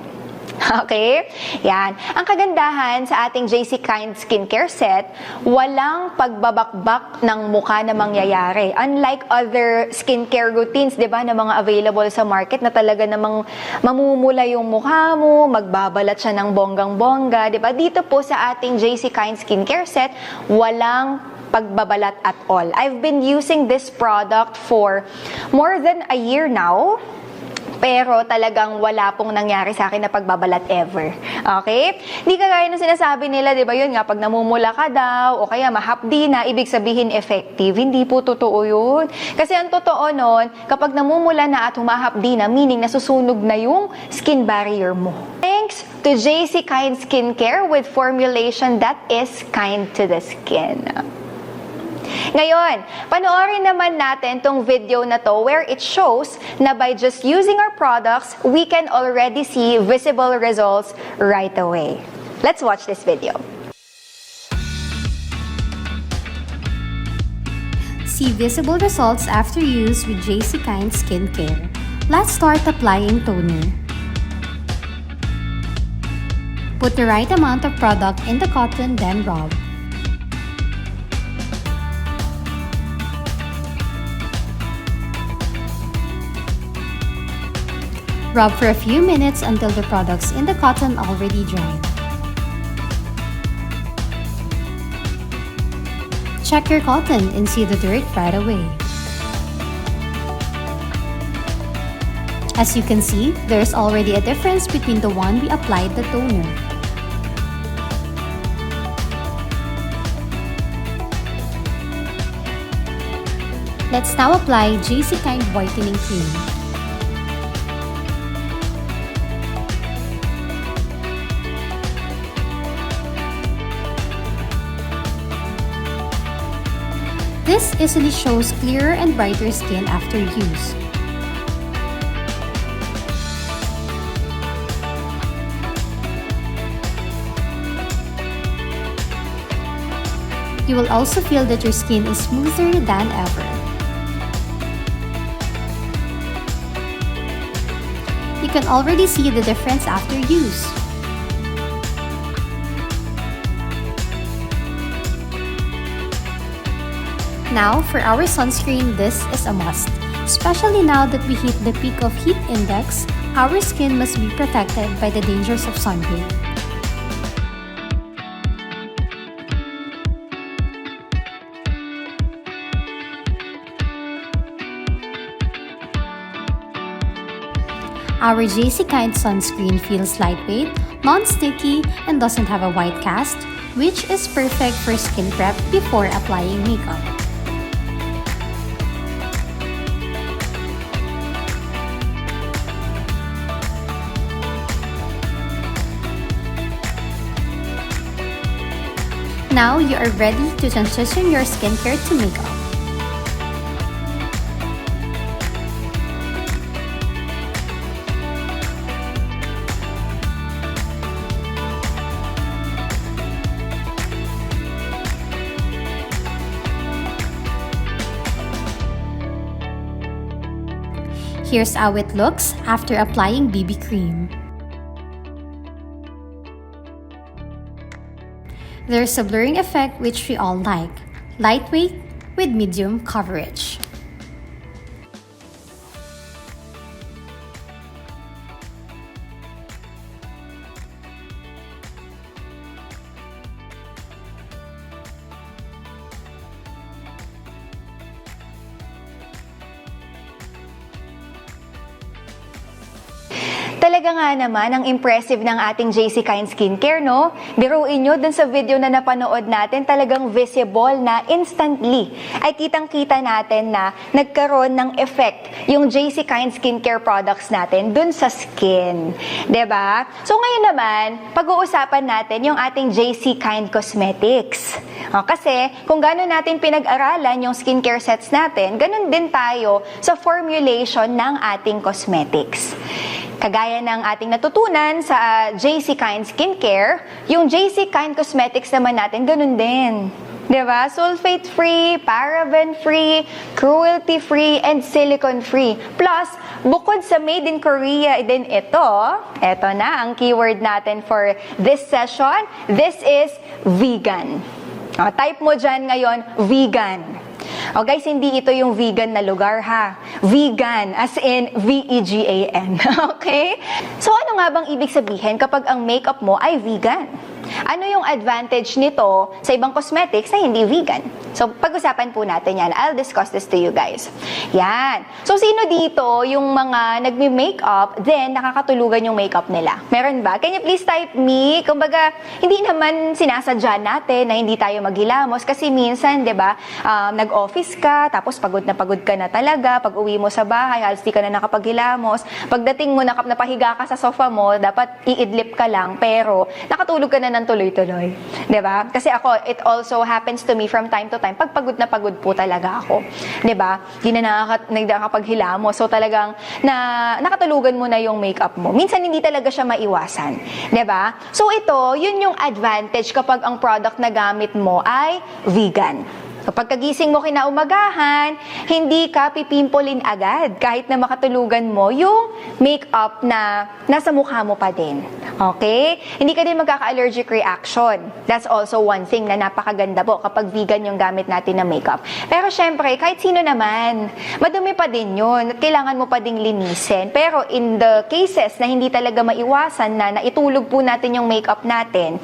A: Okay? Yan. Ang kagandahan sa ating JC Kind Skincare Set, walang pagbabakbak ng mukha na mangyayari. Unlike other skincare routines, di ba, na mga available sa market na talaga namang mamumula yung mukha mo, magbabalat siya ng bonggang-bongga, di ba? Dito po sa ating JC Kind Skincare Set, walang pagbabalat at all. I've been using this product for more than a year now. Pero talagang wala pong nangyari sa akin na pagbabalat ever. Okay? Hindi kagaya ng sinasabi nila, di ba yun nga, pag namumula ka daw, o kaya mahapdi na, ibig sabihin effective. Hindi po totoo yun. Kasi ang totoo nun, kapag namumula na at humahapdi na, meaning nasusunog na yung skin barrier mo. Thanks to JC Kind Skincare with formulation that is kind to the skin. Ngayon, panoorin naman natin tong video na to where it shows na by just using our products, we can already see visible results right away. Let's watch this video.
B: See visible results after use with JC Kind Skincare. Let's start applying toner. Put the right amount of product in the cotton, then rub. Rub for a few minutes until the products in the cotton already dried. Check your cotton and see the dirt right away. As you can see, there's already a difference between the one we applied the toner. Let's now apply JC Kind Whitening Cream. This easily shows clearer and brighter skin after use. You will also feel that your skin is smoother than ever. You can already see the difference after use. Now, for our sunscreen, this is a must. Especially now that we hit the peak of heat index, our skin must be protected by the dangers of sunburn. Our JC Kind sunscreen feels lightweight, non-sticky, and doesn't have a white cast, which is perfect for skin prep before applying makeup. Now you are ready to transition your skincare to makeup. Here's how it looks after applying BB cream. There's a blurring effect which we all like. Lightweight with medium coverage.
A: Talaga nga naman, ang impressive ng ating JC Kind Skincare, no? Biruin nyo dun sa video na napanood natin, talagang visible na instantly ay kitang-kita natin na nagkaroon ng effect yung JC Kind Skincare products natin dun sa skin. 'Di ba? So ngayon naman, pag-uusapan natin yung ating JC Kind Cosmetics. Kasi kung gano'n natin pinag-aralan yung skincare sets natin, ganun din tayo sa formulation ng ating cosmetics. Kagaya ng ating natutunan sa JC Kind Skincare, yung JC Kind Cosmetics naman natin, ganun din. Diba? Sulfate-free, paraben-free, cruelty-free, and silicone-free. Plus, bukod sa Made in Korea din ito na ang keyword natin for this session, this is vegan. Type mo dyan ngayon, vegan. Guys, hindi ito yung vegan na lugar ha. Vegan, as in V-E-G-A-N. Okay? So ano nga bang ibig sabihin kapag ang makeup mo ay vegan? Ano yung advantage nito sa ibang cosmetics na hindi vegan? So, pag-usapan po natin yan. I'll discuss this to you guys. Yan. So, sino dito yung mga nagme-makeup, then nakakatulugan yung makeup nila? Meron ba? Can you please type me? Kumbaga, hindi naman sinasadya natin na hindi tayo maghilamos kasi minsan, di ba, nag-office ka, tapos pagod ka na talaga. Pag uwi mo sa bahay, halos di ka na nakapaghilamos. Pagdating mo, napahiga ka sa sofa mo, dapat iidlip ka lang, pero nakatulog ka na ng tuloy-tuloy. Diba? Kasi ako, it also happens to me from time to time. Pag pagod na pagod po talaga ako. Diba? Di na nakakapaghilamos. So talagang nakatulugan mo na yung makeup mo. Minsan hindi talaga siya maiwasan. Diba? So ito, yun yung advantage kapag ang product na gamit mo ay vegan. Kapag kagising mo kinaumagahan, hindi ka pipimpolin agad kahit na makatulugan mo yung makeup na nasa mukha mo pa din. Okay? Hindi ka din magkaka-allergic reaction. That's also one thing na napakaganda po kapag vegan yung gamit natin na makeup. Pero syempre, kahit sino naman, madumi pa din yun at kailangan mo pa ding linisin. Pero in the cases na hindi talaga maiwasan na naitulog po natin yung makeup natin,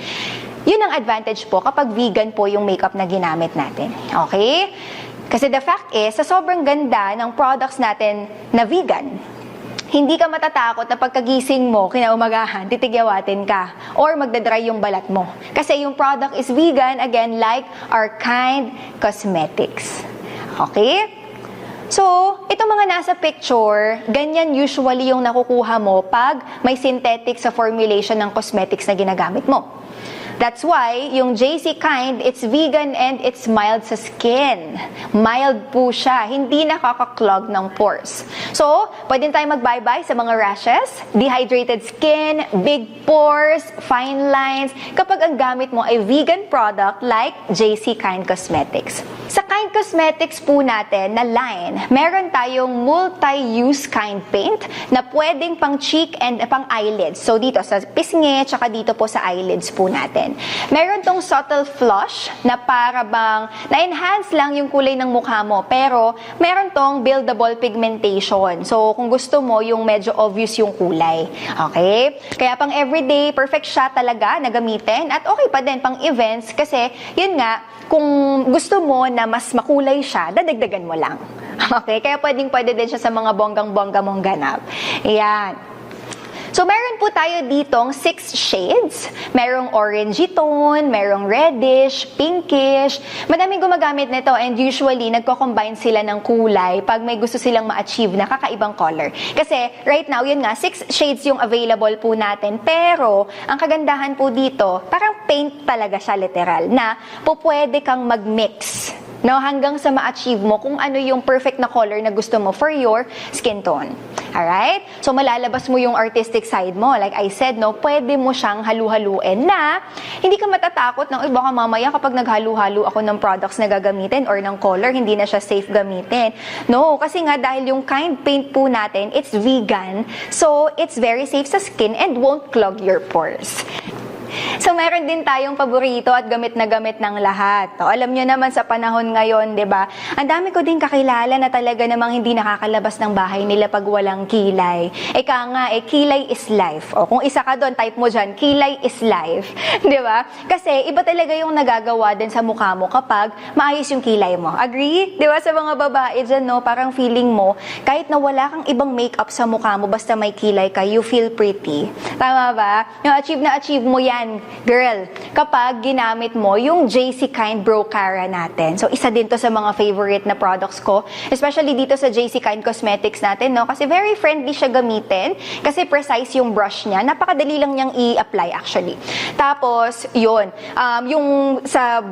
A: yun ang advantage po kapag vegan po yung makeup na ginamit natin. Okay? Kasi the fact is, sa sobrang ganda ng products natin na vegan, hindi ka matatakot na pagkagising mo, kinaumagahan, titigyawatin ka, or magdadry yung balat mo. Kasi yung product is vegan, again, like our Kind Cosmetics. Okay? So, itong mga nasa picture, ganyan usually yung nakukuha mo pag may synthetic sa formulation ng cosmetics na ginagamit mo. That's why, yung JC Kind, it's vegan and it's mild sa skin. Mild po siya, hindi nakaka-clog ng pores. So, pwede tayo mag-bye-bye sa mga rashes, dehydrated skin, big pores, fine lines, kapag ang gamit mo ay vegan product like JC Kind Cosmetics. Sa Kind Cosmetics po natin na line, meron tayong multi-use Kind paint na pwedeng pang cheek and pang eyelids. So, dito sa pisngi, tsaka dito po sa eyelids po natin. Meron tong subtle flush na para bang na-enhance lang yung kulay ng mukha mo, pero meron tong buildable pigmentation. So, kung gusto mo, yung medyo obvious yung kulay. Okay? Kaya pang everyday, perfect siya talaga na gamitin. At okay pa din pang events kasi, yun nga, kung gusto mo na mas makulay siya, dadagdagan mo lang. Okay? Kaya pwede din siya sa mga bonggang-bongga mong ganap. Ayan. So, meron po tayo ditong 6 shades. Merong orangey tone, merong reddish, pinkish. Madaming gumagamit nito and usually nagko-combine sila ng kulay pag may gusto silang ma-achieve na kakaibang color. Kasi right now, yun nga, 6 shades yung available po natin. Pero, ang kagandahan po dito, parang paint talaga siya literal na pwede kang mag-mix. No, hanggang sa ma-achieve mo kung ano yung perfect na color na gusto mo for your skin tone. Alright? So, malalabas mo yung artistic side mo. Like I said, no, pwede mo siyang halu-haluin na hindi ka matatakot ng, baka mamaya kapag naghalu-halo ako ng products na gagamitin or ng color, hindi na siya safe gamitin. No, kasi nga dahil yung Kind paint po natin, it's vegan. So, it's very safe sa skin and won't clog your pores. So, meron din tayong paborito at gamit na gamit ng lahat. O, alam nyo naman sa panahon ngayon, di ba? Ang dami ko din kakilala na talaga namang hindi nakakalabas ng bahay nila pag walang kilay. Eka nga, kilay is life. O, kung isa ka doon, type mo dyan, kilay is life. Di ba? Kasi, iba talaga yung nagagawa din sa mukha mo kapag maayos yung kilay mo. Agree? Di ba? Sa mga babae dyan, no? Parang feeling mo, kahit na wala kang ibang makeup sa mukha mo, basta may kilay ka, you feel pretty. Tama ba? Yung achieve na achieve mo yan, girl, kapag ginamit mo yung JC Kind Brow Cara natin. So, isa din to sa mga favorite na products ko, especially dito sa JC Kind Cosmetics natin, no? Kasi very friendly siya gamitin, kasi precise yung brush niya. Napakadali lang niyang i-apply actually. Tapos, yun, yung sa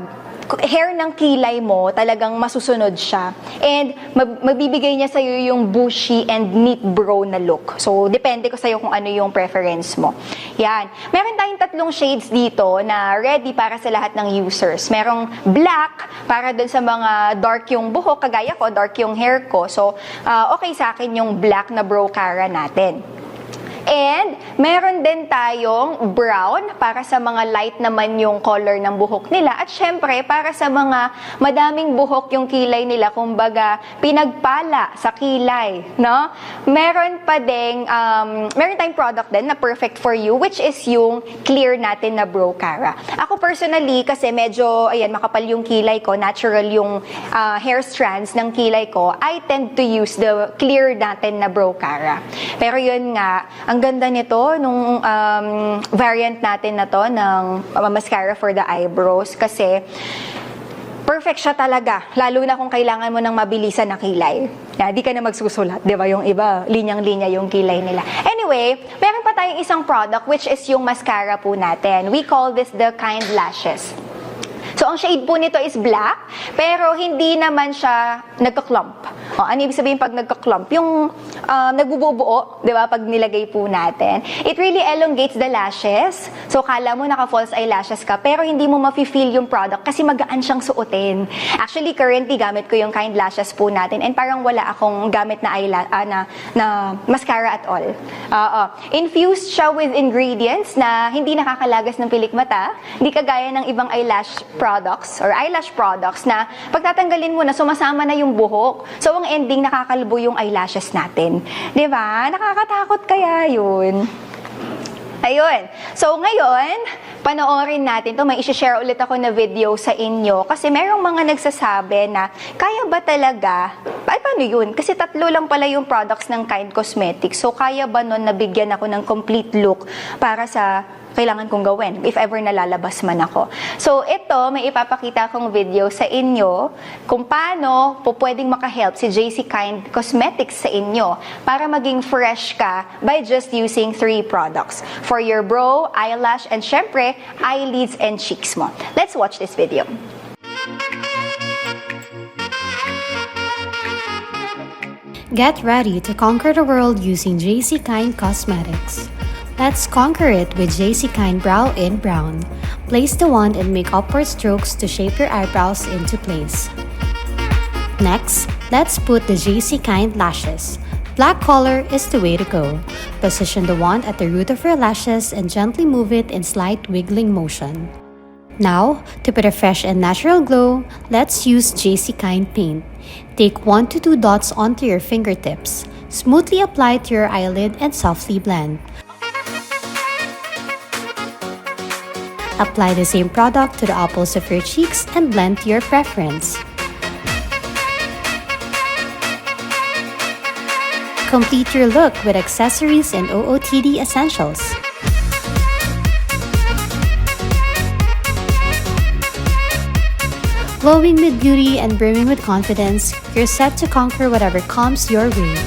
A: hair ng kilay mo, talagang masusunod siya. And magbibigay niya sa'yo yung bushy and neat brow na look. So, depende ko sa'yo kung ano yung preference mo. Yan. Meron tayong 3 shades dito na ready para sa lahat ng users. Merong black para dun sa mga dark yung buhok, kagaya ko, dark yung hair ko. So, okay sa akin yung black na brow cara natin. And, meron din tayong brown para sa mga light naman yung color ng buhok nila. At syempre, para sa mga madaming buhok yung kilay nila, kumbaga, pinagpala sa kilay, no? Meron pa ding, meron tayong product din na perfect for you, which is yung clear natin na brow cara. Ako personally, kasi medyo, ayan, makapal yung kilay ko, natural yung hair strands ng kilay ko, I tend to use the clear natin na brow cara. Pero yun nga, ang ganda nito nung variant natin na to ng mascara for the eyebrows kasi perfect siya talaga, lalo na kung kailangan mo ng mabilisan na kilay. Di ka na magsusulat, di ba? Yung iba, linyang-linya yung kilay nila. Anyway, meron pa tayong isang product which is yung mascara po natin. We call this the Kind Lashes. So, ang shade po nito is black, pero hindi naman siya nagka-clump. Ano ibig sabihin pag nagka-clump? Yung nagbubuo, di ba, pag nilagay po natin. It really elongates the lashes. So, kala mo naka-false eyelashes ka, pero hindi mo ma-feel yung product kasi magaan siyang suotin. Actually, currently, gamit ko yung Kind Lashes po natin and parang wala akong gamit na na mascara at all. Infused siya with ingredients na hindi nakakalagas ng pilik mata, hindi kagaya ng ibang eyelash products or eyelash products na pagtatanggalin mo na sumasama na yung buhok. So, ang ending, nakakalbo yung eyelashes natin. Di ba? Nakakatakot kaya yun. Ayun. So, ngayon, panoorin natin to. May isi-share ulit ako na video sa inyo kasi merong mga nagsasabi na kaya ba talaga? Ay, paano yun? Kasi 3 lang pala yung products ng Kind Cosmetics. So, kaya ba nun nabigyan ako ng complete look para sa kailangan kong gawin if ever nalalabas man ako. So, ito, may ipapakita akong video sa inyo kung paano po pwedeng makahelp si JC Kind Cosmetics sa inyo para maging fresh ka by just using 3 products for your brow, eyelash, and syempre, eyelids and cheeks mo. Let's watch this video.
B: Get ready to conquer the world using JC Kind Cosmetics. Let's conquer it with JC Kind Brow in Brown. Place the wand and make upward strokes to shape your eyebrows into place. Next, let's put the JC Kind Lashes. Black color is the way to go. Position the wand at the root of your lashes and gently move it in slight wiggling motion. Now, to put a fresh and natural glow, let's use JC Kind Paint. Take 1 to 2 dots onto your fingertips. Smoothly apply to your eyelid and softly blend. Apply the same product to the apples of your cheeks and blend to your preference. Complete your look with accessories and OOTD essentials. Glowing with beauty and brimming with confidence, you're set to conquer whatever comes your way.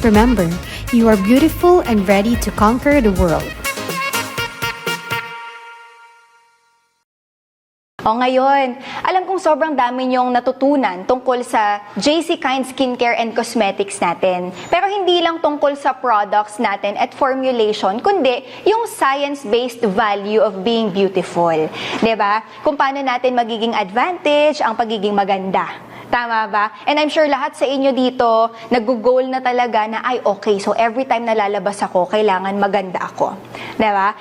B: Remember, you are beautiful and ready to conquer the world.
A: O ngayon, alam kong sobrang dami niyong natutunan tungkol sa JC Kind Skincare and Cosmetics natin. Pero hindi lang tungkol sa products natin at formulation, kundi yung science-based value of being beautiful. 'Di ba? Kung paano natin magiging advantage ang pagiging maganda. Tama ba? And I'm sure lahat sa inyo dito, nag-goal na talaga na, ay okay, so every time na lalabas ako, kailangan maganda ako. Diba?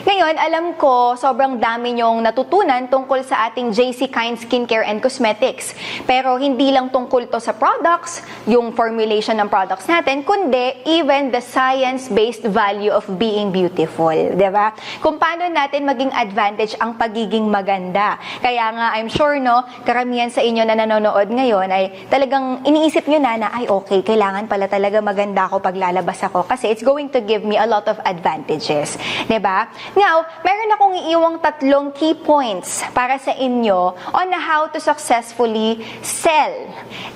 A: Ngayon, alam ko, sobrang dami nyong natutunan tungkol sa ating JC Kind Skincare and Cosmetics. Pero hindi lang tungkol to sa products, yung formulation ng products natin, kundi even the science-based value of being beautiful. Diba? Kung paano natin maging advantage ang pagiging maganda. Kaya nga, I'm sure, no, karamihan sa inyo na nanonood ngayon ay talagang iniisip nyo na ay okay, kailangan pala talaga maganda ako pag lalabas ako kasi it's going to give me a lot of advantages. Diba? Now, meron akong iiwang 3 key points para sa inyo on how to successfully sell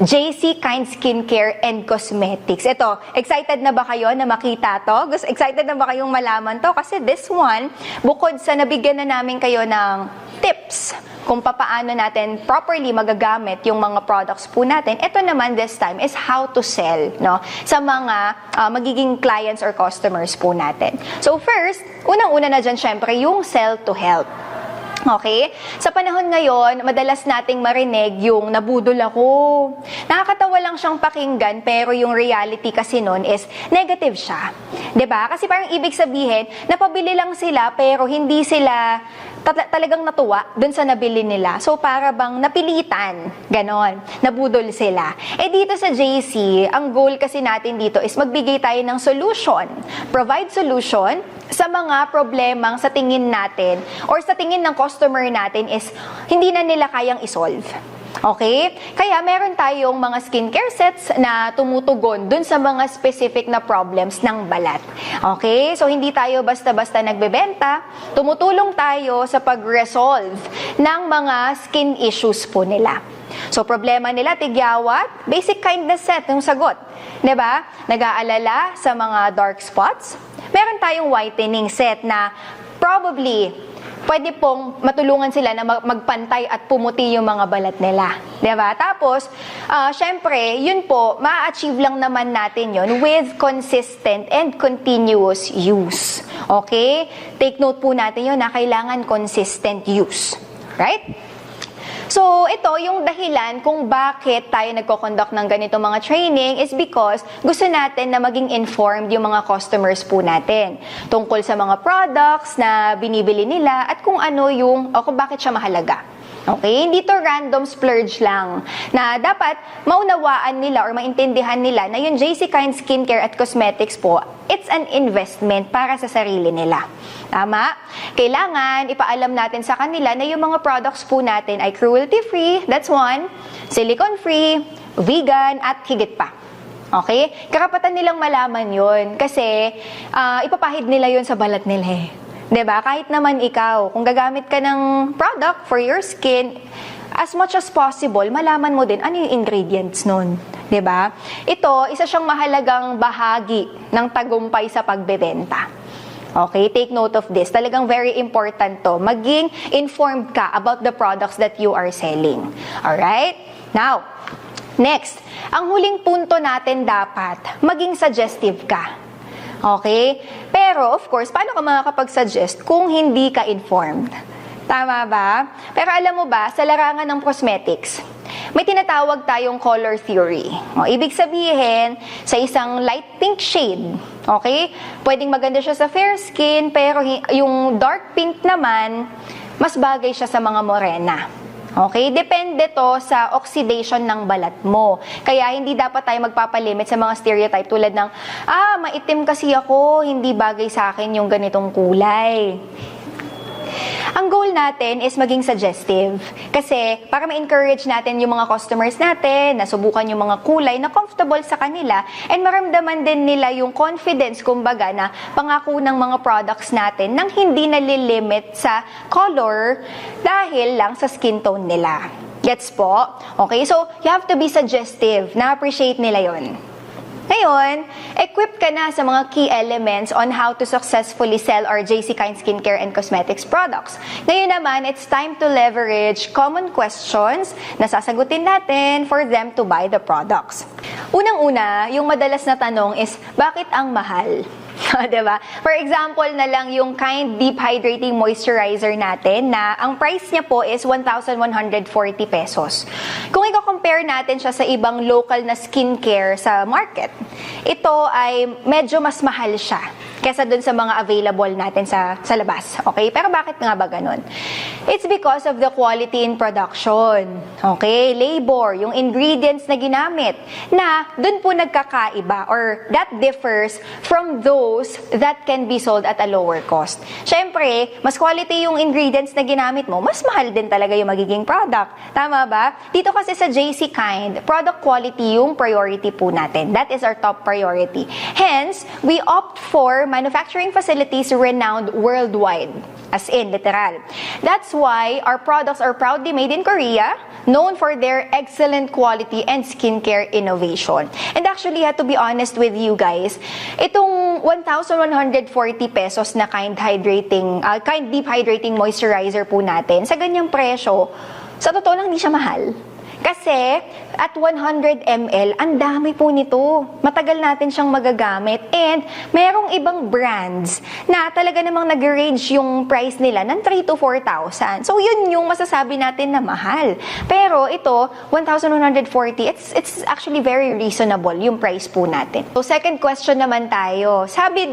A: JC Kind Skincare and Cosmetics. Ito, excited na ba kayo na makita to? Excited na ba kayong malaman to? Kasi this one, bukod sa nabigyan na namin kayo ng tips kung paano natin properly magagamit yung mga products po natin, ito naman this time is how to sell, no, sa mga magiging clients or customers po natin. So first, unang-una na dyan syempre yung sell to help. Okay? Sa panahon ngayon, madalas nating marinig yung nabudol ako. Nakakatawa lang siyang pakinggan, pero yung reality kasi nun is negative siya. 'Di ba? Kasi parang ibig sabihin, napabili lang sila pero hindi sila talagang natuwa dun sa nabili nila. So para bang napilitan, ganon, nabudol sila. Dito sa JC, ang goal kasi natin dito is magbigay tayo ng solution. Provide solution sa mga problemang sa tingin natin or sa tingin ng customer natin is hindi na nila kayang isolve. Okay? Kaya meron tayong mga skincare sets na tumutugon dun sa mga specific na problems ng balat. Okay? So, hindi tayo basta-basta nagbebenta. Tumutulong tayo sa pag-resolve ng mga skin issues po nila. So, problema nila, tigyawat, basic kindness set, yung sagot. Diba? Nag-aalala sa mga dark spots. Meron tayong whitening set na probably pwede pong matulungan sila na magpantay at pumuti yung mga balat nila. Diba? Tapos, syempre, yun po, ma-achieve lang naman natin yun with consistent and continuous use. Okay? Take note po natin yun na kailangan consistent use. Right? So, ito yung dahilan kung bakit tayo nagko-conduct ng ganitong mga training is because gusto natin na maging informed yung mga customers po natin tungkol sa mga products na binibili nila at kung ano yung, o kung bakit siya mahalaga. Okay? Hindi to random splurge lang na dapat maunawaan nila or maintindihan nila na yung JC Kind Skincare at Cosmetics po, it's an investment para sa sarili nila. Tama? Kailangan ipaalam natin sa kanila na yung mga products po natin ay cruelty-free, that's one, silicone-free, vegan, at higit pa. Okay? Karapatan nilang malaman yun kasi ipapahid nila yun sa balat nila eh. 'Di ba? Kahit naman ikaw, kung gagamit ka ng product for your skin, as much as possible, malaman mo din ano yung ingredients nun. 'Di ba? Ito, isa siyang mahalagang bahagi ng tagumpay sa pagbebenta. Okay, take note of this. Talagang very important to. Maging informed ka about the products that you are selling. Alright? Now, next, ang huling punto natin dapat, maging suggestive ka. Okay? Pero, of course, paano ka makakapag-suggest kung hindi ka informed? Tama ba? Pero alam mo ba, sa larangan ng cosmetics, may tinatawag tayong color theory. Ibig sabihin, sa isang light pink shade, okay? Pwedeng maganda siya sa fair skin, pero yung dark pink naman, mas bagay siya sa mga morena. Okay? Depende to sa oxidation ng balat mo. Kaya hindi dapat tayo magpapalimit sa mga stereotype tulad ng, maitim kasi ako, hindi bagay sa akin yung ganitong kulay. Ang goal natin is maging suggestive. Kasi para ma-encourage natin yung mga customers natin na subukan yung mga kulay na comfortable sa kanila and maramdaman din nila yung confidence, kumbaga, na pangako ng mga products natin nang hindi nalilimit sa color dahil lang sa skin tone nila. Gets po? Okay, so you have to be suggestive. Na-appreciate nila yon. Ngayon, equipped ka na sa mga key elements on how to successfully sell our JC Kind Skincare and Cosmetics products. Ngayon naman, it's time to leverage common questions na sasagutin natin for them to buy the products. Unang-una, yung madalas na tanong is, bakit ang mahal? Diba? For example na lang yung Kind Deep Hydrating Moisturizer natin na ang price niya po is 1,140 pesos. Kung i-compare natin siya sa ibang local na skincare sa market, ito ay medyo mas mahal siya kesa dun sa mga available natin sa labas. Okay? Pero bakit nga ba ganun? It's because of the quality in production. Okay? Labor, yung ingredients na ginamit, na dun po nagkakaiba or that differs from those that can be sold at a lower cost. Siyempre, mas quality yung ingredients na ginamit mo, mas mahal din talaga yung magiging product. Tama ba? Dito kasi sa JC Kind, product quality yung priority po natin. That is our top priority. Hence, we opt for manufacturing facilities renowned worldwide. As in, literal. That's why our products are proudly made in Korea, known for their excellent quality and skincare innovation. And actually, I have to be honest with you guys, itong 1,140 pesos na Kind Deep Hydrating Moisturizer po natin, sa ganyang presyo, sa totoo lang hindi siya mahal. Kasi, at 100 ml, ang dami po nito. Matagal natin siyang magagamit. And, merong ibang brands na talaga namang nag-range yung price nila ng 3,000 to 4,000. So, yun yung masasabi natin na mahal. Pero, ito, 1,140, it's actually very reasonable yung price po natin. So, second question naman tayo. Sabi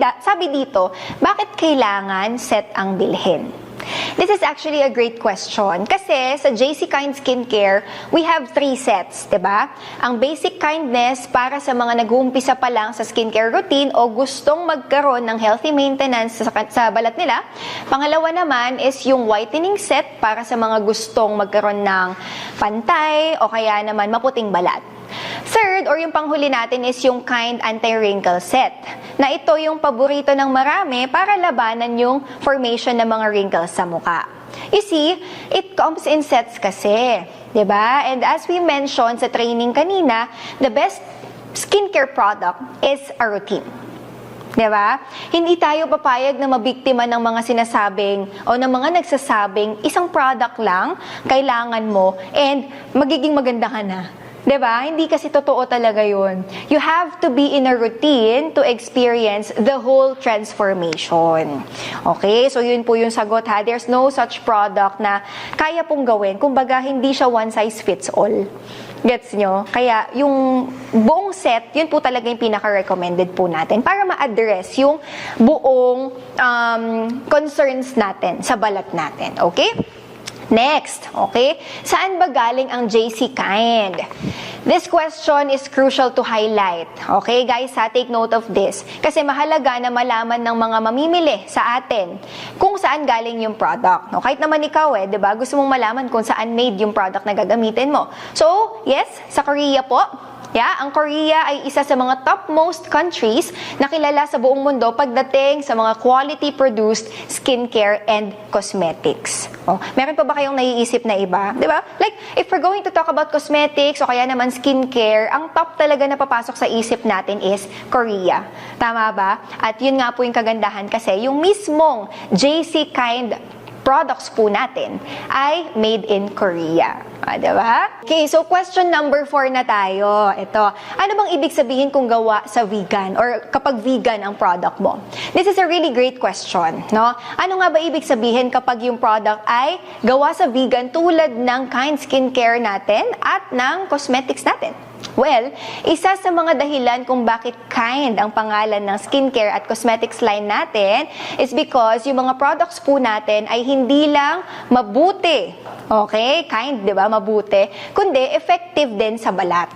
A: dito, bakit kailangan set ang bilhin? This is actually a great question kasi sa JC Kind Skincare, we have 3 sets, diba? Ang basic kindness para sa mga nag-uumpisa pa lang sa skincare routine o gustong magkaroon ng healthy maintenance sa balat nila. Pangalawa naman is yung whitening set para sa mga gustong magkaroon ng pantay o kaya naman maputing balat. Third, or yung panghuli natin is yung Kind Anti-Wrinkle Set, na ito yung paborito ng marami para labanan yung formation ng mga wrinkles sa mukha. You see, it comes in sets kasi, diba? And as we mentioned sa training kanina, the best skincare product is a routine. Diba? Hindi tayo papayag na mabiktima ng mga sinasabing o ng mga nagsasabing isang product lang kailangan mo and magiging maganda ka na. Diba? Hindi kasi totoo talaga yun. You have to be in a routine to experience the whole transformation. Okay? So, yun po yung sagot ha. There's no such product na kaya pong gawin. Kumbaga, hindi siya one size fits all. Gets nyo? Kaya, yung buong set, yun po talaga yung pinaka-recommended po natin para ma-address yung buong concerns natin sa balat natin. Okay? Next, okay? Saan ba galing ang JC Kind? This question is crucial to highlight. Okay, guys, take note of this. Kasi mahalaga na malaman ng mga mamimili sa atin kung saan galing yung product. No? Kahit naman ikaw diba? Gusto mong malaman kung saan made yung product na gagamitin mo. So, yes, sa Korea po. Yeah, ang Korea ay isa sa mga topmost countries na kilala sa buong mundo pagdating sa mga quality-produced skincare and cosmetics. Oh, meron pa ba kayong naiisip na iba? Diba? Like, if we're going to talk about cosmetics o kaya naman skincare, ang top talaga na papasok sa isip natin is Korea. Tama ba? At yun nga po yung kagandahan kasi yung mismong JC Kind products po natin ay made in Korea. Diba? Okay, so question number 4 na tayo. Ito, ano bang ibig sabihin kung gawa sa vegan or kapag vegan ang product mo? This is a really great question, no? Ano nga ba ibig sabihin kapag yung product ay gawa sa vegan tulad ng Kind skincare natin at ng cosmetics natin? Well, isa sa mga dahilan kung bakit Kind ang pangalan ng skincare at cosmetics line natin is because yung mga products po natin ay hindi lang mabuti, okay? Kind, di ba? Mabuti. Kundi effective din sa balat.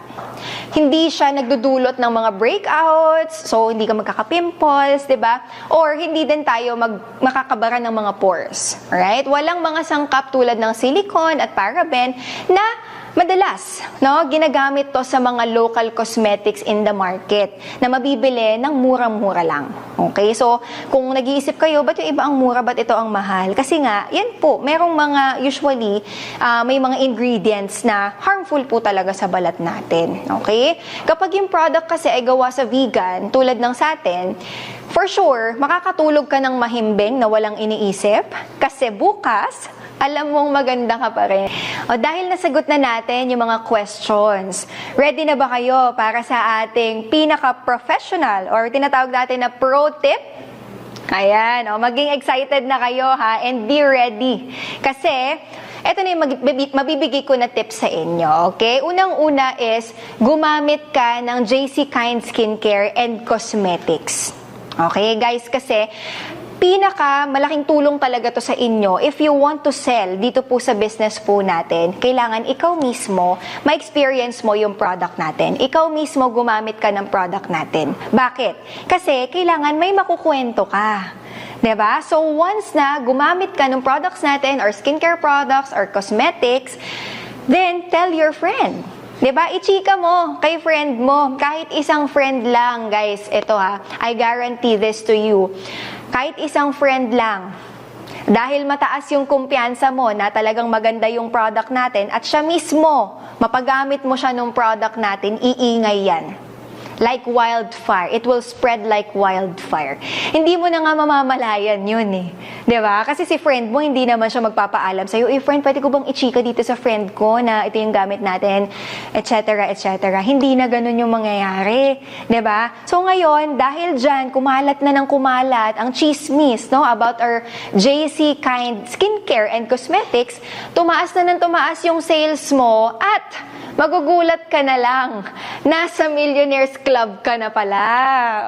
A: Hindi siya nagdudulot ng mga breakouts, so hindi ka magkaka-pimples, di ba? Or hindi din tayo makakabara ng mga pores. Alright? Walang mga sangkap tulad ng silicone at paraben na madalas, no, ginagamit to sa mga local cosmetics in the market na mabibili ng murang-mura lang. Okay? So, kung nag-iisip kayo, ba't yung iba ang mura, ba't ito ang mahal? Kasi nga, yan po, merong mga, usually, may mga ingredients na harmful po talaga sa balat natin. Okay? Kapag yung product kasi ay gawa sa vegan, tulad ng sa atin, for sure, makakatulog ka ng mahimbing na walang iniisip kasi bukas, alam mong maganda ka pa rin. O dahil nasagot na natin yung mga questions, ready na ba kayo para sa ating pinaka-professional or tinatawag natin na pro tip? Ayan, maging excited na kayo ha, and be ready. Kasi, eto na yung mabibigay ko na tips sa inyo, okay? Unang-una is, gumamit ka ng JC Kind Skincare and Cosmetics. Okay, guys, kasi malaking tulong talaga to sa inyo if you want to sell dito po sa business po natin. Kailangan ikaw mismo ma-experience mo yung product natin. Ikaw mismo gumamit ka ng product natin. Bakit? Kasi kailangan may makukwento ka. 'Di ba? So once na gumamit ka ng products natin or skincare products or cosmetics, then tell your friend. 'Di ba? Ichika mo kay friend mo, kahit isang friend lang, guys. Ito ha, I guarantee this to you. Kahit isang friend lang. Dahil mataas yung kumpiyansa mo na talagang maganda yung product natin at siya mismo, mapagamit mo siya nung product natin, iingay yan. Like wildfire. It will spread like wildfire. Hindi mo na nga mamamalayan yun eh. 'Di ba? Kasi si friend mo, hindi naman siya magpapaalam sa'yo, friend, pwede ko bang ichika dito sa friend ko na ito yung gamit natin, etc., etc. Hindi na ganun yung mangyayari. 'Di ba? So ngayon, dahil dyan, kumalat na ng kumalat ang chismis, no, about our JC Kind Skincare and Cosmetics, tumaas na ng tumaas yung sales mo at magugulat ka na lang. Nasa Millionaires Club ka na pala.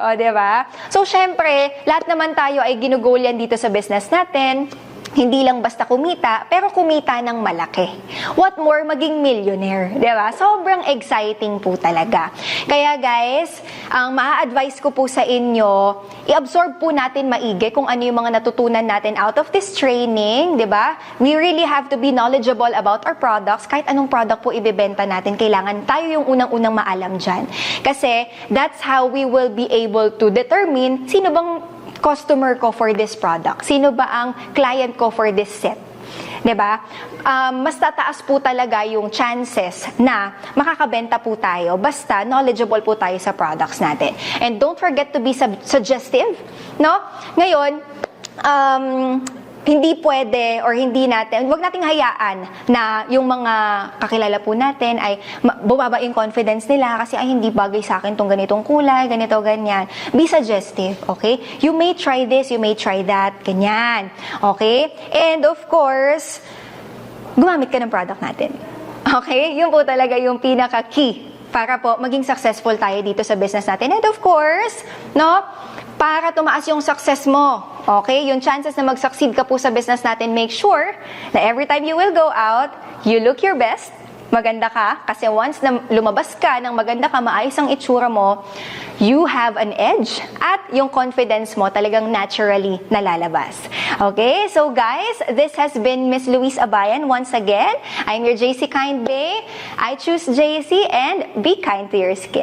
A: O, diba? So, syempre, lahat naman tayo ay ginugol yan dito sa business natin. Hindi lang basta kumita, pero kumita ng malaki. What more, maging millionaire, di ba? Sobrang exciting po talaga. Kaya guys, ang maa-advise ko po sa inyo, i-absorb po natin maigi kung ano yung mga natutunan natin out of this training, di ba? We really have to be knowledgeable about our products. Kahit anong product po ibebenta natin, kailangan tayo yung unang-unang maalam dyan. Kasi that's how we will be able to determine sino bang customer ko for this product? Sino ba ang client ko for this set? 'Di ba? Mas tataas po talaga yung chances na makakabenta po tayo basta knowledgeable po tayo sa products natin. And don't forget to be suggestive, no? Ngayon, hindi pwede or hindi natin, wag nating hayaan na yung mga kakilala po natin ay bumaba yung confidence nila kasi ay hindi bagay sa akin tong ganitong kulay, ganito, ganyan. Be suggestive, okay? You may try this, you may try that, ganyan. Okay? And of course, gumamit ka ng product natin. Okay? Yun po talaga yung pinaka-key para po maging successful tayo dito sa business natin. And of course, no, para tumaas yung success mo. Okay? Yung chances na mag-succeed ka po sa business natin, make sure na every time you will go out, you look your best, maganda ka, kasi once na lumabas ka ng maganda ka, maayos ang itsura mo, you have an edge at yung confidence mo talagang naturally nalalabas. Okay? So guys, this has been Miss Louise Abayan once again. I'm your JC Kind Bay. I choose JC and be kind to your skin.